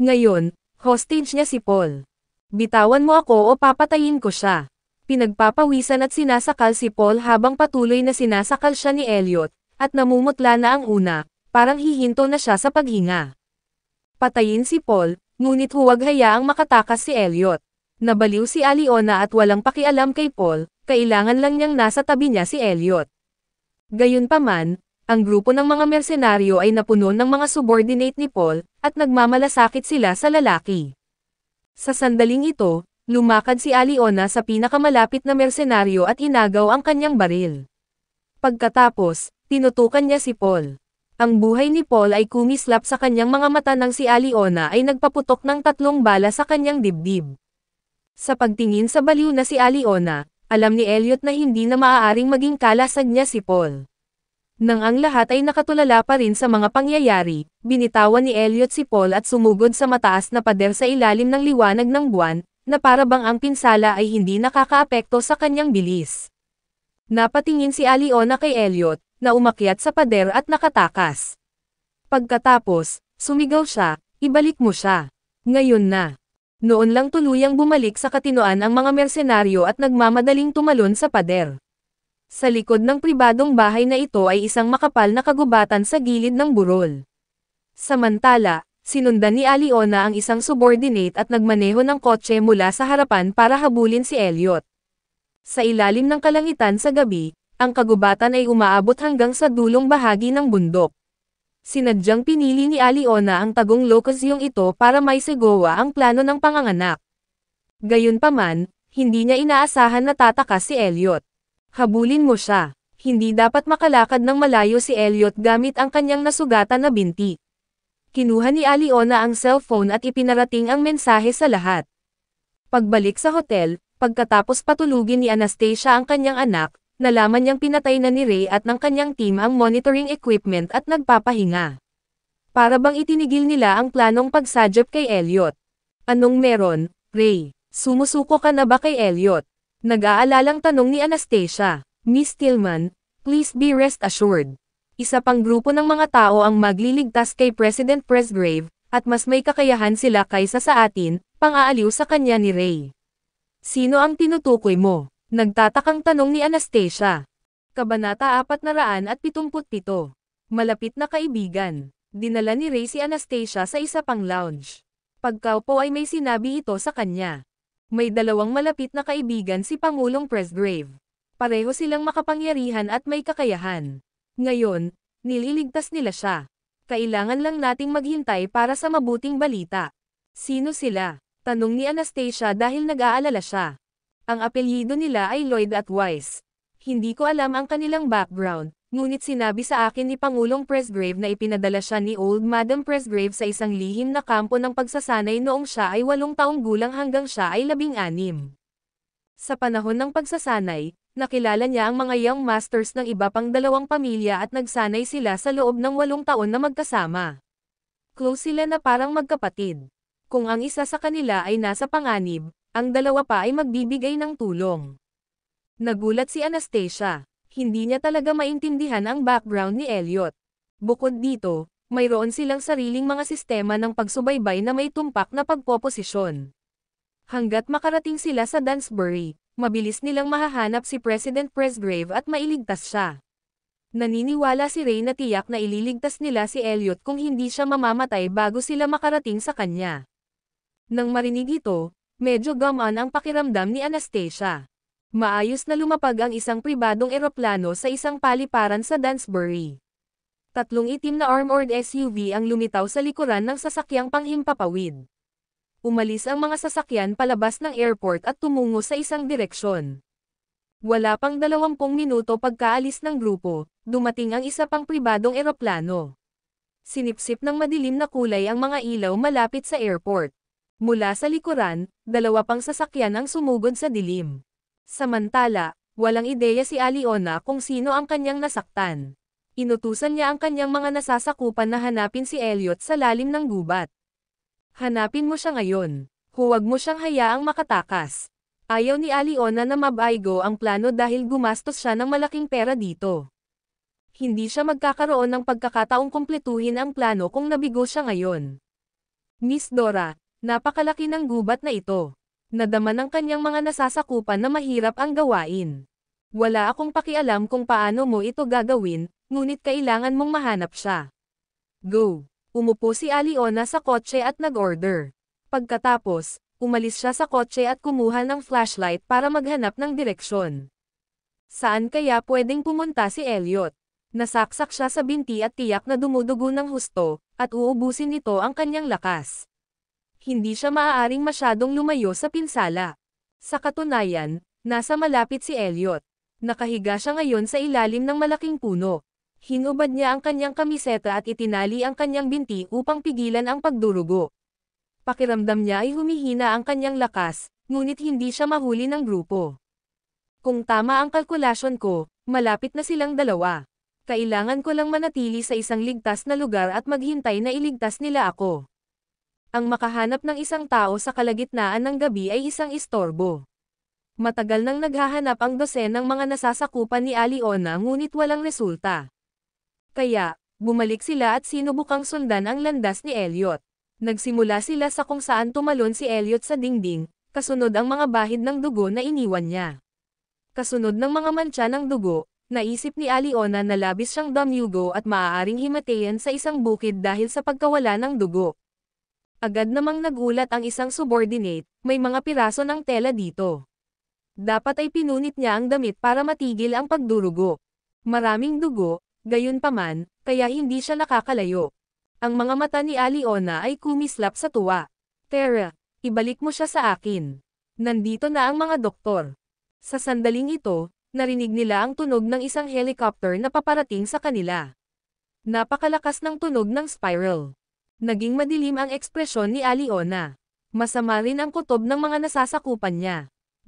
Ngayon, hostage niya si Paul. Bitawan mo ako o papatayin ko siya. Pinagpapawisan at sinasakal si Paul habang patuloy na sinasakal siya ni Elliot, at namumutla na ang una, parang hihinto na siya sa paghinga. Patayin si Paul, ngunit huwag hayaang makatakas si Elliot. Nabaliw si Aliona at walang pakialam kay Paul, kailangan lang niyang nasa tabi niya si Elliot. Gayunpaman, ang grupo ng mga mersenaryo ay napuno ng mga subordinate ni Paul, at nagmamalasakit sila sa lalaki. Sa sandaling ito, lumakad si Aliona sa pinakamalapit na mersenaryo at inagaw ang kanyang baril. Pagkatapos, tinutukan niya si Paul. Ang buhay ni Paul ay kumislap sa kanyang mga mata nang si Aliona ay nagpaputok ng 3 bala sa kanyang dibdib. Sa pagtingin sa baliw na si Aliona, alam ni Elliot na hindi na maaaring maging kalasag niya si Paul. Nang ang lahat ay nakatulala pa rin sa mga pangyayari, binitawan ni Elliot si Paul at sumugod sa mataas na pader sa ilalim ng liwanag ng buwan, na para bang ang pinsala ay hindi nakakaapekto sa kanyang bilis. Napatingin si Aliona kay Elliot, na umakyat sa pader at nakatakas. Pagkatapos, sumigaw siya, ibalik mo siya. Ngayon na. Noon lang tuluyang bumalik sa katinoan ang mga mersenaryo at nagmamadaling tumalon sa pader. Sa likod ng pribadong bahay na ito ay isang makapal na kagubatan sa gilid ng burol. Samantala, sinundan ni Aliona ang isang subordinate at nagmaneho ng kotse mula sa harapan para habulin si Elliot. Sa ilalim ng kalangitan sa gabi, ang kagubatan ay umaabot hanggang sa dulong bahagi ng bundok. Sinadyang pinili ni Aliona ang tagong lokasyong ito para maisegawa ang plano ng panganganak. Gayunpaman, hindi niya inaasahan na tatakas si Elliot. Habulin mo siya. Hindi dapat makalakad ng malayo si Elliot gamit ang kanyang nasugatan na binti. Kinuha ni Aliona ang cellphone at ipinarating ang mensahe sa lahat. Pagbalik sa hotel, pagkatapos patulugin ni Anastasia ang kanyang anak, nalaman niyang pinatay na ni Ray at ng kanyang team ang monitoring equipment at nagpapahinga. Para bang itinigil nila ang planong pagsadyap kay Elliot. Anong meron, Ray? Sumusuko ka na ba kay Elliot? Nag-aalalang tanong ni Anastasia. Miss Tillman, please be rest assured. Isa pang grupo ng mga tao ang magliligtas kay President Presgrave, at mas may kakayahan sila kaysa sa atin, pang-aaliw sa kanya ni Ray. Sino ang tinutukoy mo? Nagtatakang tanong ni Anastasia. Kabanata 477. Malapit na kaibigan. Dinala ni Ray si Anastasia sa isa pang lounge. Pagkaupo ay may sinabi ito sa kanya. May 2 malapit na kaibigan si Pangulong Presgrave. Pareho silang makapangyarihan at may kakayahan. Ngayon, nililigtas nila siya. Kailangan lang nating maghintay para sa mabuting balita. Sino sila? Tanong ni Anastasia dahil nag-aalala siya. Ang apelyido nila ay Lloyd at Weiss. Hindi ko alam ang kanilang background, ngunit sinabi sa akin ni Pangulong Presgrave na ipinadala siya ni Old Madam Presgrave sa isang lihim na kampo ng pagsasanay noong siya ay 8 taong gulang hanggang siya ay 16. Sa panahon ng pagsasanay, nakilala niya ang mga young masters ng iba pang 2 pamilya at nagsanay sila sa loob ng 8 taon na magkasama. Close sila na parang magkapatid. Kung ang isa sa kanila ay nasa panganib, ang 2 pa ay magbibigay ng tulong. Nagulat si Anastasia. Hindi niya talaga maintindihan ang background ni Elliot. Bukod dito, mayroon silang sariling mga sistema ng pagsubaybay na may tumpak na pagpoposisyon. Hanggat makarating sila sa Dansbury, mabilis nilang mahahanap si President Presgrave at mailigtas siya. Naniniwala si Ray na tiyak na ililigtas nila si Elliot kung hindi siya mamamatay bago sila makarating sa kanya. Nang marinig ito, medyo gamaan ang pakiramdam ni Anastasia. Maayos na lumapag ang isang pribadong eroplano sa isang paliparan sa Dansbury. 3 itim na armored SUV ang lumitaw sa likuran ng sasakyang panghimpapawid. Umalis ang mga sasakyan palabas ng airport at tumungo sa isang direksyon. Wala pang 20 minuto pagkaalis ng grupo, dumating ang isa pang pribadong eroplano. Sinipsip ng madilim na kulay ang mga ilaw malapit sa airport. Mula sa likuran, 2 pang sasakyan ang sumugod sa dilim. Samantala, walang ideya si Aliona kung sino ang kanyang nasaktan. Inutusan niya ang kanyang mga nasasakupan na hanapin si Elliot sa lalim ng gubat. Hanapin mo siya ngayon. Huwag mo siyang hayaang makatakas. Ayaw ni Aliona na mabaygo ang plano dahil gumastos siya ng malaking pera dito. Hindi siya magkakaroon ng pagkakataong kumpletuhin ang plano kung nabigo siya ngayon. Miss Dora, napakalaki ng gubat na ito. Nadama ng kanyang mga nasasakupan na mahirap ang gawain. Wala akong pakialam kung paano mo ito gagawin, ngunit kailangan mong mahanap siya. Go! Umupo si Aliona sa kotse at nag-order. Pagkatapos, umalis siya sa kotse at kumuha ng flashlight para maghanap ng direksyon. Saan kaya pwedeng pumunta si Elliot? Nasaksak siya sa binti at tiyak na dumudugo ng husto, at uubusin nito ang kanyang lakas. Hindi siya maaaring masyadong lumayo sa pinsala. Sa katunayan, nasa malapit si Elliot. Nakahiga siya ngayon sa ilalim ng malaking puno. Hinubad niya ang kanyang kamiseta at itinali ang kanyang binti upang pigilan ang pagdurugo. Pakiramdam niya ay humihina ang kanyang lakas, ngunit hindi siya mahuli ng grupo. Kung tama ang kalkulasyon ko, malapit na silang dalawa. Kailangan ko lang manatili sa isang ligtas na lugar at maghintay na iligtas nila ako. Ang makahanap ng isang tao sa kalagitnaan ng gabi ay isang istorbo. Matagal nang naghahanap ang dosenang mga nasasakupan ni Aliona ngunit walang resulta. Kaya, bumalik sila at sinubukang sundan ang landas ni Elliot. Nagsimula sila sa kung saan tumalon si Elliot sa dingding, kasunod ang mga bahid ng dugo na iniwan niya. Kasunod ng mga mantsa ng dugo, naisip ni Aliona na labis siyang damyugo at maaaring himatayan sa isang bukid dahil sa pagkawala ng dugo. Agad namang nagulat ang isang subordinate, may mga piraso ng tela dito. Dapat ay pinunit niya ang damit para matigil ang pagdurugo. Maraming dugo, gayunpaman, kaya hindi siya nakakalayo. Ang mga mata ni Aliona ay kumislap sa tuwa. Tara, ibalik mo siya sa akin. Nandito na ang mga doktor. Sa sandaling ito, narinig nila ang tunog ng isang helicopter na paparating sa kanila. Napakalakas ng tunog ng spiral. Naging madilim ang ekspresyon ni Aliona. Masama rin ang kutob ng mga nasasakupan niya.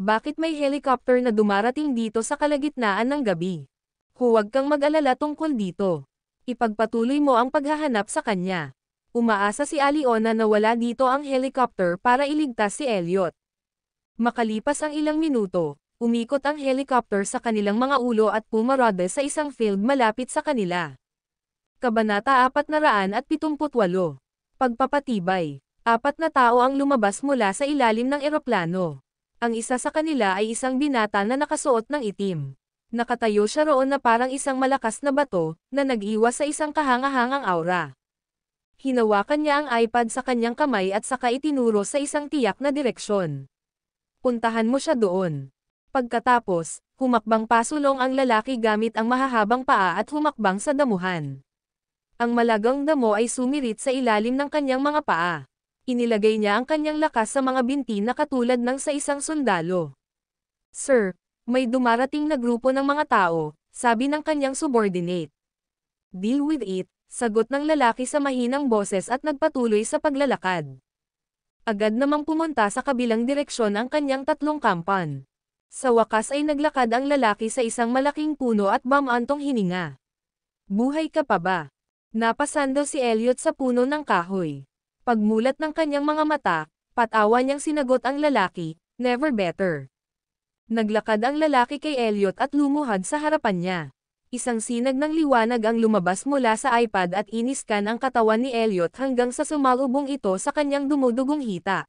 Bakit may helicopter na dumarating dito sa kalagitnaan ng gabi? Huwag kang mag-alala tungkol dito. Ipagpatuloy mo ang paghahanap sa kanya. Umaasa si Aliona na wala dito ang helicopter para iligtas si Elliot. Makalipas ang ilang minuto, umikot ang helicopter sa kanilang mga ulo at pumarada sa isang field malapit sa kanila. Kabanata 478. Pagpapatibay. 4 na tao ang lumabas mula sa ilalim ng eroplano. Ang isa sa kanila ay isang binata na nakasuot ng itim. Nakatayo siya roon na parang isang malakas na bato, na nag-iwas sa isang kahangahangang aura. Hinawakan niya ang iPad sa kanyang kamay at saka itinuro sa isang tiyak na direksyon. Puntahan mo siya doon. Pagkatapos, humakbang pasulong ang lalaki gamit ang mahahabang paa at humakbang sa damuhan. Ang malagang damo ay sumirit sa ilalim ng kanyang mga paa. Inilagay niya ang kanyang lakas sa mga binti na katulad ng sa isang sundalo. Sir, may dumarating na grupo ng mga tao, sabi ng kanyang subordinate. Deal with it, sagot ng lalaki sa mahinang boses at nagpatuloy sa paglalakad. Agad namang pumunta sa kabilang direksyon ang kanyang 3 kampan. Sa wakas ay naglakad ang lalaki sa isang malaking puno at bumantong hininga. Buhay ka pa ba? Napasando si Elliot sa puno ng kahoy. Pagmulat ng kanyang mga mata, patawa niyang sinagot ang lalaki, never better. Naglakad ang lalaki kay Elliot at lumuhad sa harapan niya. Isang sinag ng liwanag ang lumabas mula sa iPad at iniskan ang katawan ni Elliot hanggang sa sumalubong ito sa kanyang dumudugong hita.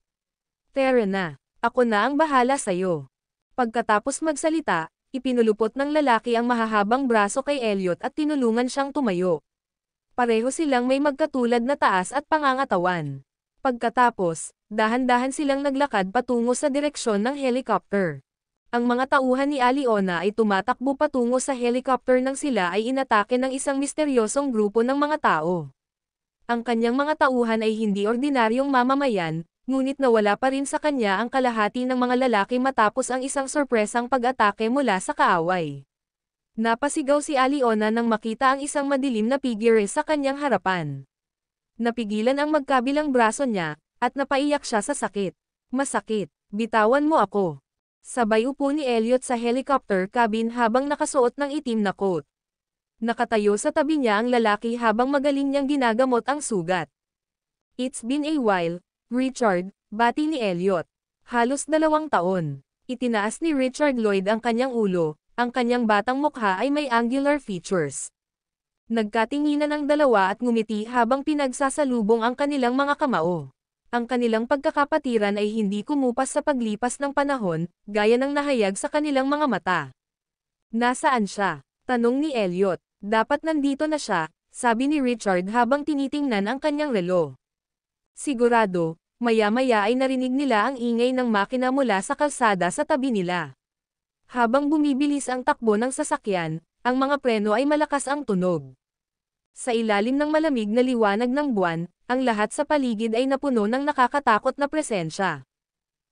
Tara na, ako na ang bahala sa'yo. Pagkatapos magsalita, ipinulupot ng lalaki ang mahahabang braso kay Elliot at tinulungan siyang tumayo. Pareho silang may magkatulad na taas at pangangatawan. Pagkatapos, dahan-dahan silang naglakad patungo sa direksyon ng helicopter. Ang mga tauhan ni Aliona ay tumatakbo patungo sa helicopter nang sila ay inatake ng isang misteryosong grupo ng mga tao. Ang kanyang mga tauhan ay hindi ordinaryong mamamayan, ngunit nawala pa rin sa kanya ang kalahati ng mga lalaki matapos ang isang sorpresang pag-atake mula sa kaaway. Napasigaw si Aliona nang makita ang isang madilim na figure sa kanyang harapan. Napigilan ang magkabilang braso niya, at napaiyak siya sa sakit. Masakit, bitawan mo ako. Sabay upo ni Elliot sa helicopter cabin habang nakasuot ng itim na coat. Nakatayo sa tabi niya ang lalaki habang magaling niyang ginagamot ang sugat. It's been a while, Richard, bati ni Elliot. Halos 2 taon. Itinaas ni Richard Lloyd ang kanyang ulo. Ang kanyang batang mukha ay may angular features. Nagkatinginan ang dalawa at ngumiti habang pinagsasalubong ang kanilang mga kamao. Ang kanilang pagkakapatiran ay hindi kumupas sa paglipas ng panahon, gaya ng nahayag sa kanilang mga mata. Nasaan siya? Tanong ni Elliot. Dapat nandito na siya, sabi ni Richard habang tinitingnan ang kanyang relo. Sigurado, maya-maya ay narinig nila ang ingay ng makina mula sa kalsada sa tabi nila. Habang bumibilis ang takbo ng sasakyan, ang mga preno ay malakas ang tunog. Sa ilalim ng malamig na liwanag ng buwan, ang lahat sa paligid ay napuno ng nakakatakot na presensya.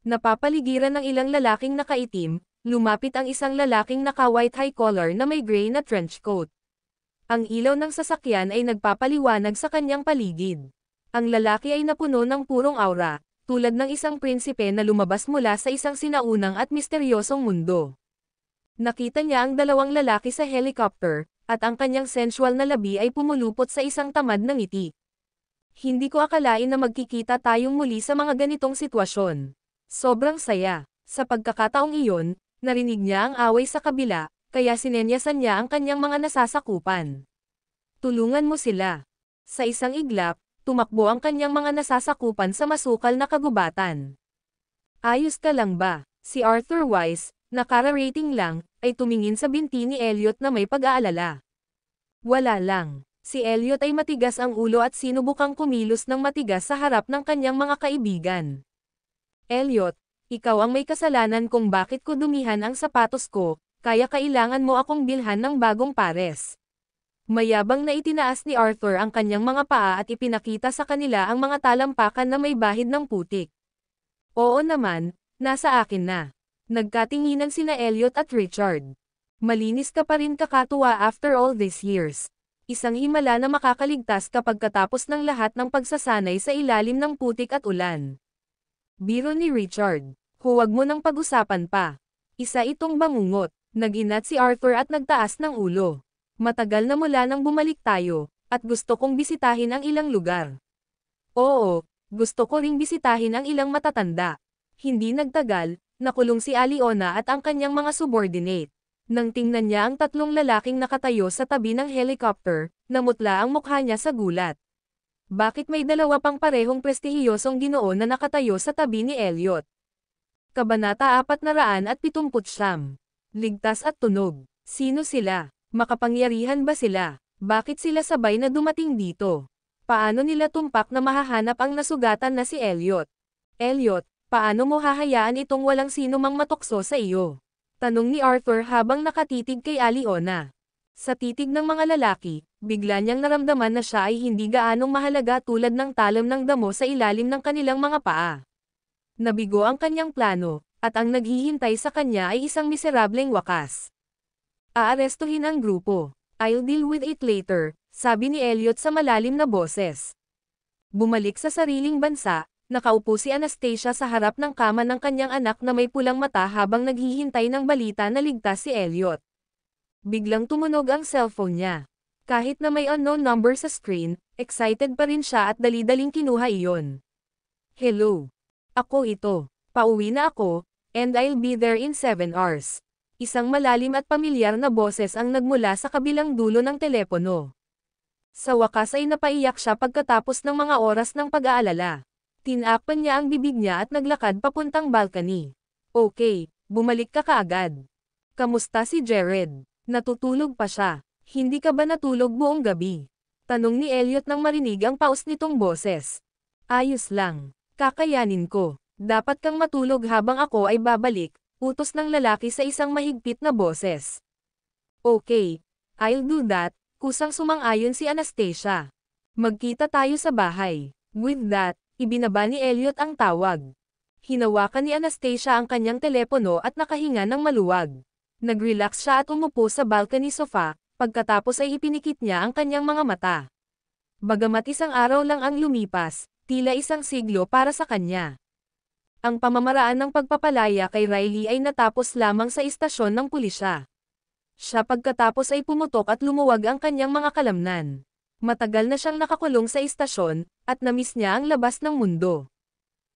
Napapaligiran ng ilang lalaking nakaitim, lumapit ang isang lalaking naka-white high collar na may gray na trench coat. Ang ilaw ng sasakyan ay nagpapaliwanag sa kanyang paligid. Ang lalaki ay napuno ng purong aura, tulad ng isang prinsipe na lumabas mula sa isang sinaunang at misteryosong mundo. Nakita niya ang dalawang lalaki sa helicopter, at ang kanyang sensual na labi ay pumulupot sa isang tamad na ngiti. Hindi ko akalain na magkikita tayong muli sa mga ganitong sitwasyon. Sobrang saya. Sa pagkakataong iyon, narinig niya ang away sa kabila, kaya sinenyasan niya ang kanyang mga nasasakupan. Tulungan mo sila. Sa isang iglap, tumakbo ang kanyang mga nasasakupan sa masukal na kagubatan. Ayos ka lang ba? Si Arthur Wise, na kara-rating lang, ay tumingin sa binti ni Elliot na may pag-aalala. Wala lang. Si Elliot ay matigas ang ulo at sinubukang kumilos ng matigas sa harap ng kanyang mga kaibigan. Elliot, ikaw ang may kasalanan kung bakit ko dumihan ang sapatos ko, kaya kailangan mo akong bilhan ng bagong pares. Mayabang na itinaas ni Arthur ang kanyang mga paa at ipinakita sa kanila ang mga talampakan na may bahid ng putik. Oo naman, nasa akin na. Nagkatinginan sina Elliot at Richard. Malinis ka pa rin kakatuwa after all these years. Isang himala na makakaligtas kapag katapos ng lahat ng pagsasanay sa ilalim ng putik at ulan. Biro ni Richard, huwag mo nang pag-usapan pa. Isa itong bangungot. Nag-inat si Arthur at nagtaas ng ulo. Matagal na mula nang bumalik tayo, at gusto kong bisitahin ang ilang lugar. Oo, gusto ko ring bisitahin ang ilang matatanda. Hindi nagtagal, nakulong si Aliona at ang kanyang mga subordinate. Nang tingnan niya ang tatlong lalaking nakatayo sa tabi ng helicopter, namutla ang mukha niya sa gulat. Bakit may dalawa pang parehong prestihiyosong ginoo na nakatayo sa tabi ni Elliot? Kabanata 479. Ligtas at tunog. Sino sila? Makapangyarihan ba sila? Bakit sila sabay na dumating dito? Paano nila tumpak na mahahanap ang nasugatan na si Elliot? Elliot, paano mo hahayaan itong walang sino mang matukso sa iyo? Tanong ni Arthur habang nakatitig kay Aliona. Sa titig ng mga lalaki, bigla niyang naramdaman na siya ay hindi gaanong mahalaga tulad ng talam ng damo sa ilalim ng kanilang mga paa. Nabigo ang kanyang plano, at ang naghihintay sa kanya ay isang miserableng wakas. Aarestuhin ang grupo. I'll deal with it later, sabi ni Elliot sa malalim na boses. Bumalik sa sariling bansa, nakaupo si Anastasia sa harap ng kama ng kanyang anak na may pulang mata habang naghihintay ng balita na ligtas si Elliot. Biglang tumunog ang cellphone niya. Kahit na may unknown number sa screen, excited pa rin siya at dali-daling kinuha iyon. Hello. Ako ito. Pauwi na ako, and I'll be there in 7 hours. Isang malalim at pamilyar na boses ang nagmula sa kabilang dulo ng telepono. Sa wakas ay napaiyak siya pagkatapos ng mga oras ng pag-aalala. Tinakpan niya ang bibig niya at naglakad papuntang balcony. Okay, bumalik ka kaagad. Kamusta si Jared? Natutulog pa siya. Hindi ka ba natulog buong gabi? Tanong ni Elliot nang marinig ang paus nitong boses. Ayos lang. Kakayanin ko. Dapat kang matulog habang ako ay babalik, utos ng lalaki sa isang mahigpit na boses. Okay, I'll do that, kusang sumang-ayon si Anastasia. Magkita tayo sa bahay. With that, ibinaba ni Elliot ang tawag. Hinawakan ni Anastasia ang kanyang telepono at nakahinga ng maluwag. Nag-relax siya at umupo sa balcony sofa, pagkatapos ay ipinikit niya ang kanyang mga mata. Bagamat isang araw lang ang lumipas, tila isang siglo para sa kanya. Ang pamamaraan ng pagpapalaya kay Riley ay natapos lamang sa istasyon ng pulisya. Siya pagkatapos ay pumutok at lumuwag ang kanyang mga kalamnan. Matagal na siyang nakakulong sa istasyon, at namiss niya ang labas ng mundo.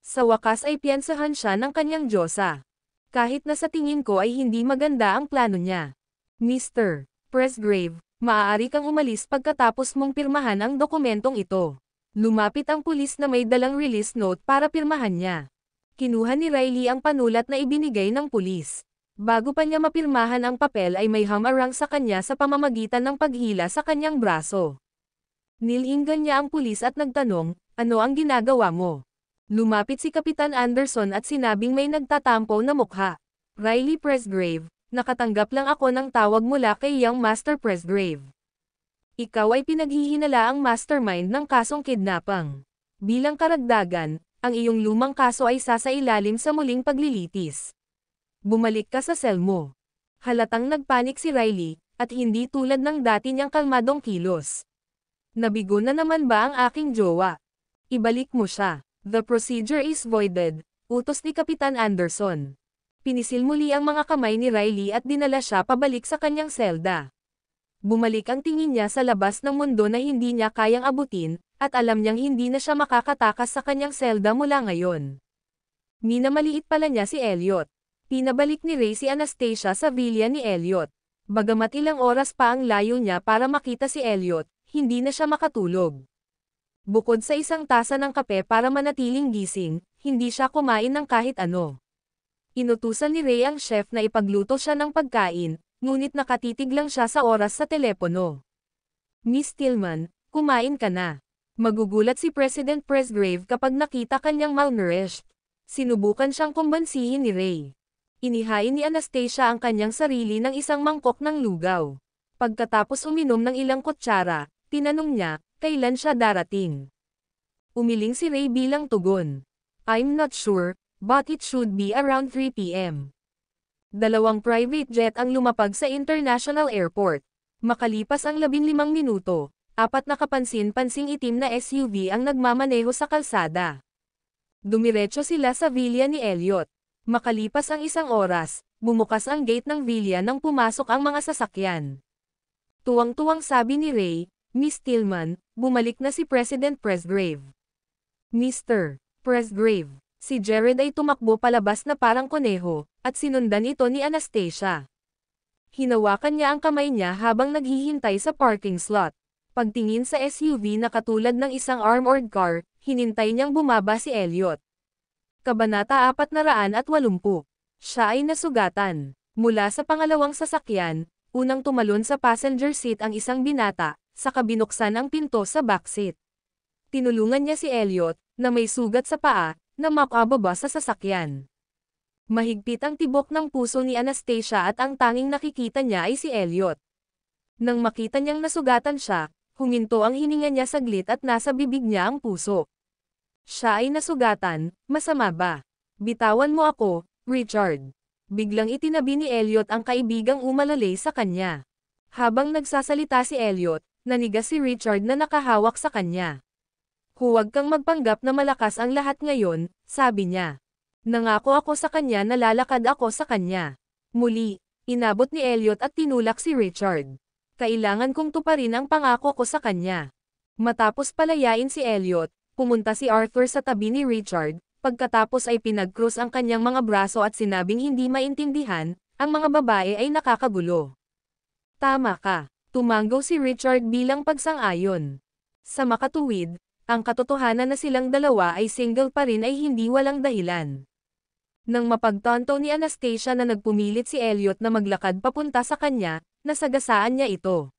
Sa wakas ay piyansahan siya ng kanyang Diyosa. Kahit na sa tingin ko ay hindi maganda ang plano niya. Mr. Presgrave, maaari kang umalis pagkatapos mong pirmahan ang dokumentong ito. Lumapit ang pulis na may dalang release note para pirmahan niya. Kinuha ni Riley ang panulat na ibinigay ng pulis. Bago pa niya mapirmahan ang papel ay may hamarang sa kanya sa pamamagitan ng paghila sa kanyang braso. Nilinggan niya ang pulis at nagtanong, ano ang ginagawa mo? Lumapit si Kapitan Anderson at sinabing may nagtatampo na mukha. Riley Presgrave, nakatanggap lang ako ng tawag mula kay Young Master Presgrave. Ikaw ay pinaghihinalaang mastermind ng kasong kidnapang. Bilang karagdagan, ang iyong lumang kaso ay sasailalim sa muling paglilitis. Bumalik ka sa sel mo. Halatang nagpanik si Riley, at hindi tulad ng dati niyang kalmadong kilos. Nabigo na naman ba ang aking jowa? Ibalik mo siya. The procedure is voided, utos ni Kapitan Anderson. Pinisil muli ang mga kamay ni Riley at dinala siya pabalik sa kanyang selda. Bumalik ang tingin niya sa labas ng mundo na hindi niya kayang abutin, at alam niyang hindi na siya makakatakas sa kanyang selda mula ngayon. Minamaliit pala niya si Elliot. Pinabalik ni Ray si Anastasia sa villa ni Elliot. Bagamat ilang oras pa ang layo niya para makita si Elliot, hindi na siya makatulog. Bukod sa isang tasa ng kape para manatiling gising, hindi siya kumain ng kahit ano. Inutusan ni Ray ang chef na ipagluto siya ng pagkain, ngunit nakatitig lang siya sa oras sa telepono. Miss Tillman, kumain ka na. Magugulat si President Presgrave kapag nakita kanyang malnourished. Sinubukan siyang kumbansihin ni Ray. Inihain ni Anastasia ang kanyang sarili ng isang mangkok ng lugaw. Pagkatapos uminom ng ilang kutsara, tinanong niya, kailan siya darating. Umiling si Ray bilang tugon. I'm not sure, but it should be around 3 p.m. Dalawang private jet ang lumapag sa International Airport. Makalipas ang 15 minuto, 4 na kapansin-pansing itim na SUV ang nagmamaneho sa kalsada. Dumiretso sila sa villa ni Elliot. Makalipas ang 1 oras, bumukas ang gate ng villa nang pumasok ang mga sasakyan. Tuwang-tuwang sabi ni Ray, Miss Tillman, bumalik na si President Presgrave. Mr. Presgrave. Si Jared ay tumakbo palabas na parang koneho, at sinundan ito ni Anastasia. Hinawakan niya ang kamay niya habang naghihintay sa parking slot. Pagtingin sa SUV na katulad ng isang armored car, hinintay niyang bumaba si Elliot. Kabanata 480. Siya ay nasugatan. Mula sa pangalawang sasakyan, unang tumalon sa passenger seat ang isang binata, saka binuksan ang pinto sa backseat. Tinulungan niya si Elliot, na may sugat sa paa, na makababa sa sasakyan. Mahigpit ang tibok ng puso ni Anastasia at ang tanging nakikita niya ay si Elliot. Nang makita niyang nasugatan siya, huminto ang hininga niya saglit at nasa bibig niya ang puso. Siya ay nasugatan, masama ba? Bitawan mo ako, Richard. Biglang itinabi ni Elliot ang kaibigang umalalay sa kanya. Habang nagsasalita si Elliot, nanigas si Richard na nakahawak sa kanya. Huwag kang magpanggap na malakas ang lahat ngayon, sabi niya. Nangako ako sa kanya na lalakad ako sa kanya. Muli, inabot ni Elliot at tinulak si Richard. Kailangan kong tuparin ang pangako ko sa kanya. Matapos palayain si Elliot, pumunta si Arthur sa tabi ni Richard, pagkatapos ay pinag-cross ang kanyang mga braso at sinabing hindi maintindihan, ang mga babae ay nakakagulo. Tama ka, tumanggaw si Richard bilang pagsang-ayon. Sa makatuwid, ang katotohanan na silang dalawa ay single pa rin ay hindi walang dahilan. Nang mapagtanto ni Anastasia na nagpumilit si Elliot na maglakad papunta sa kanya, nasagasaan niya ito.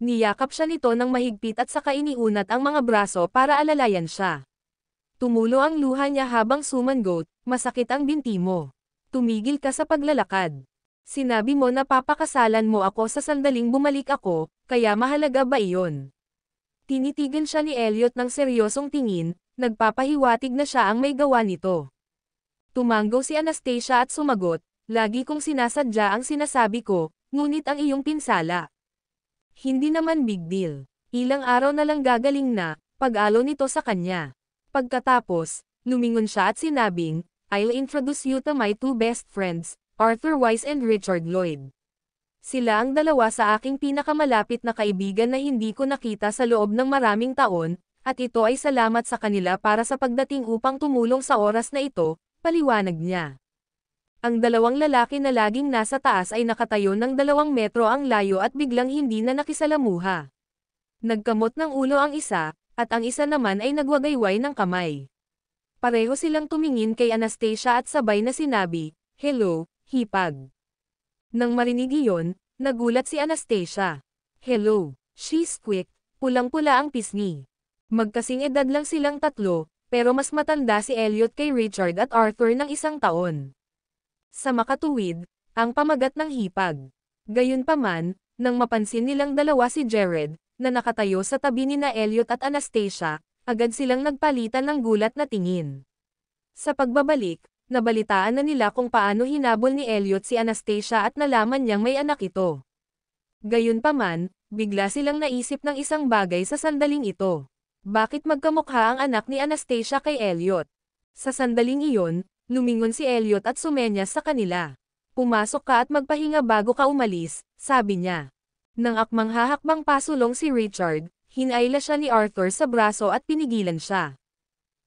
Niyakap siya nito ng mahigpit at saka iniunat ang mga braso para alalayan siya. Tumulo ang luha niya habang sumangot, masakit ang binti mo. Tumigil ka sa paglalakad. Sinabi mo na papakasalan mo ako sa sandaling bumalik ako, kaya mahalaga ba iyon? Tinitigan siya ni Elliot ng seryosong tingin, nagpapahiwatig na siya ang may gawa nito. Tumanggaw si Anastasia at sumagot, lagi kong sinasadya ang sinasabi ko, ngunit ang iyong pinsala. Hindi naman big deal. Ilang araw na lang gagaling na, pag-alo nito sa kanya. Pagkatapos, lumingon siya at sinabing, I'll introduce you to my 2 best friends, Arthur Weiss and Richard Lloyd. Sila ang dalawa sa aking pinakamalapit na kaibigan na hindi ko nakita sa loob ng maraming taon, at ito ay salamat sa kanila para sa pagdating upang tumulong sa oras na ito, paliwanag niya. Ang dalawang lalaki na laging nasa taas ay nakatayo ng 2 metro ang layo at biglang hindi na nakisalamuha. Nagkamot ng ulo ang isa, at ang isa naman ay nagwagayway ng kamay. Pareho silang tumingin kay Anastasia at sabay na sinabi, Hello, hipag. Nang marinig iyon, nagulat si Anastasia. Hello, she squeaked, pulang-pula ang pisngi. Magkasing edad lang silang tatlo, pero mas matanda si Elliot kay Richard at Arthur ng 1 taon. Sa makatuwid, ang pamagat ng hipag. Gayunpaman, nang mapansin nilang dalawa si Jared, na nakatayo sa tabi ni na Elliot at Anastasia, agad silang nagpalitan ng gulat na tingin. Sa pagbabalik, nabalitaan na nila kung paano hinabol ni Elliot si Anastasia at nalaman niyang may anak ito. Gayunpaman, bigla silang naisip ng isang bagay sa sandaling ito. Bakit magkamukha ang anak ni Anastasia kay Elliot? Sa sandaling iyon, lumingon si Elliot at sumenyas sa kanila. Pumasok ka at magpahinga bago ka umalis, sabi niya. Nang akmang hahakbang pasulong si Richard, hinayla siya ni Arthur sa braso at pinigilan siya.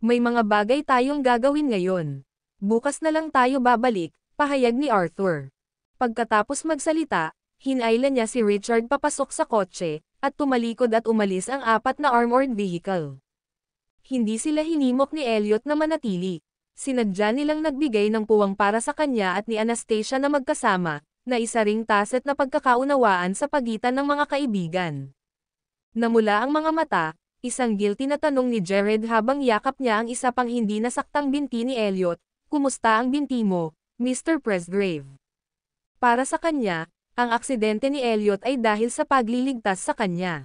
May mga bagay tayong gagawin ngayon. Bukas na lang tayo babalik, pahayag ni Arthur. Pagkatapos magsalita, hinayla niya si Richard papasok sa kotse, at tumalikod at umalis ang 4 na armored vehicle. Hindi sila hinimok ni Elliot na manatili. Sinadya nilang nagbigay ng puwang para sa kanya at ni Anastasia na magkasama, na isa ring tacit na pagkakaunawaan sa pagitan ng mga kaibigan. Namula ang mga mata, isang guilty na tanong ni Jared habang yakap niya ang isa pang hindi nasaktang binti ni Elliot, "Kumusta ang binti mo, Mr. Presgrave?" Para sa kanya, ang aksidente ni Elliot ay dahil sa pagliligtas sa kanya.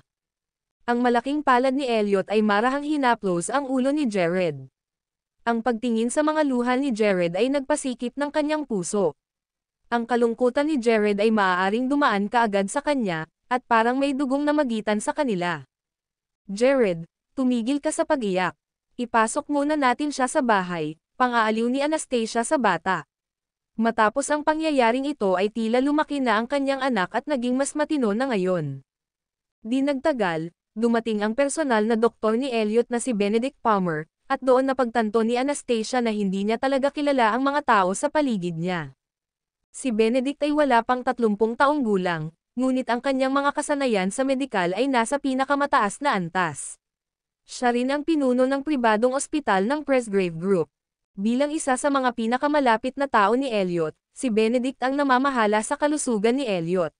Ang malaking palad ni Elliot ay marahang hinaplos ang ulo ni Jared. Ang pagtingin sa mga luha ni Jared ay nagpasikip ng kanyang puso. Ang kalungkutan ni Jared ay maaaring dumaan kaagad sa kanya, at parang may dugong namagitan sa kanila. "Jared, tumigil ka sa pag-iyak. Ipasok muna natin siya sa bahay," pang-aaliw ni Anastasia sa bata. Matapos ang pangyayaring ito ay tila lumaki na ang kanyang anak at naging mas matino na ngayon. Di nagtagal, dumating ang personal na doktor ni Elliot na si Benedict Palmer, at doon napagtanto ni Anastasia na hindi niya talaga kilala ang mga tao sa paligid niya. Si Benedict ay wala pang 30 taong gulang, ngunit ang kanyang mga kasanayan sa medikal ay nasa pinakamataas na antas. Siya rin ang pinuno ng pribadong ospital ng Presgrave Group. Bilang isa sa mga pinakamalapit na tao ni Elliot, si Benedict ang namamahala sa kalusugan ni Elliot.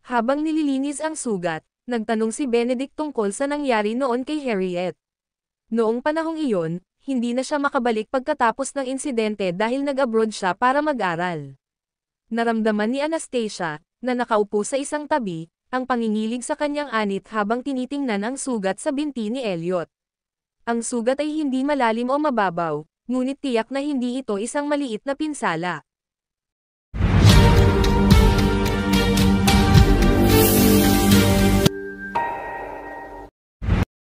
Habang nililinis ang sugat, nagtanong si Benedict tungkol sa nangyari noon kay Harriet. Noong panahong iyon, hindi na siya makabalik pagkatapos ng insidente dahil nag-abroad siya para mag-aral. Naramdaman ni Anastasia, na nakaupo sa isang tabi, ang pangingilig sa kanyang anit habang tinitingnan ang sugat sa binti ni Elliot. Ang sugat ay hindi malalim o mababaw, ngunit tiyak na hindi ito isang maliit na pinsala.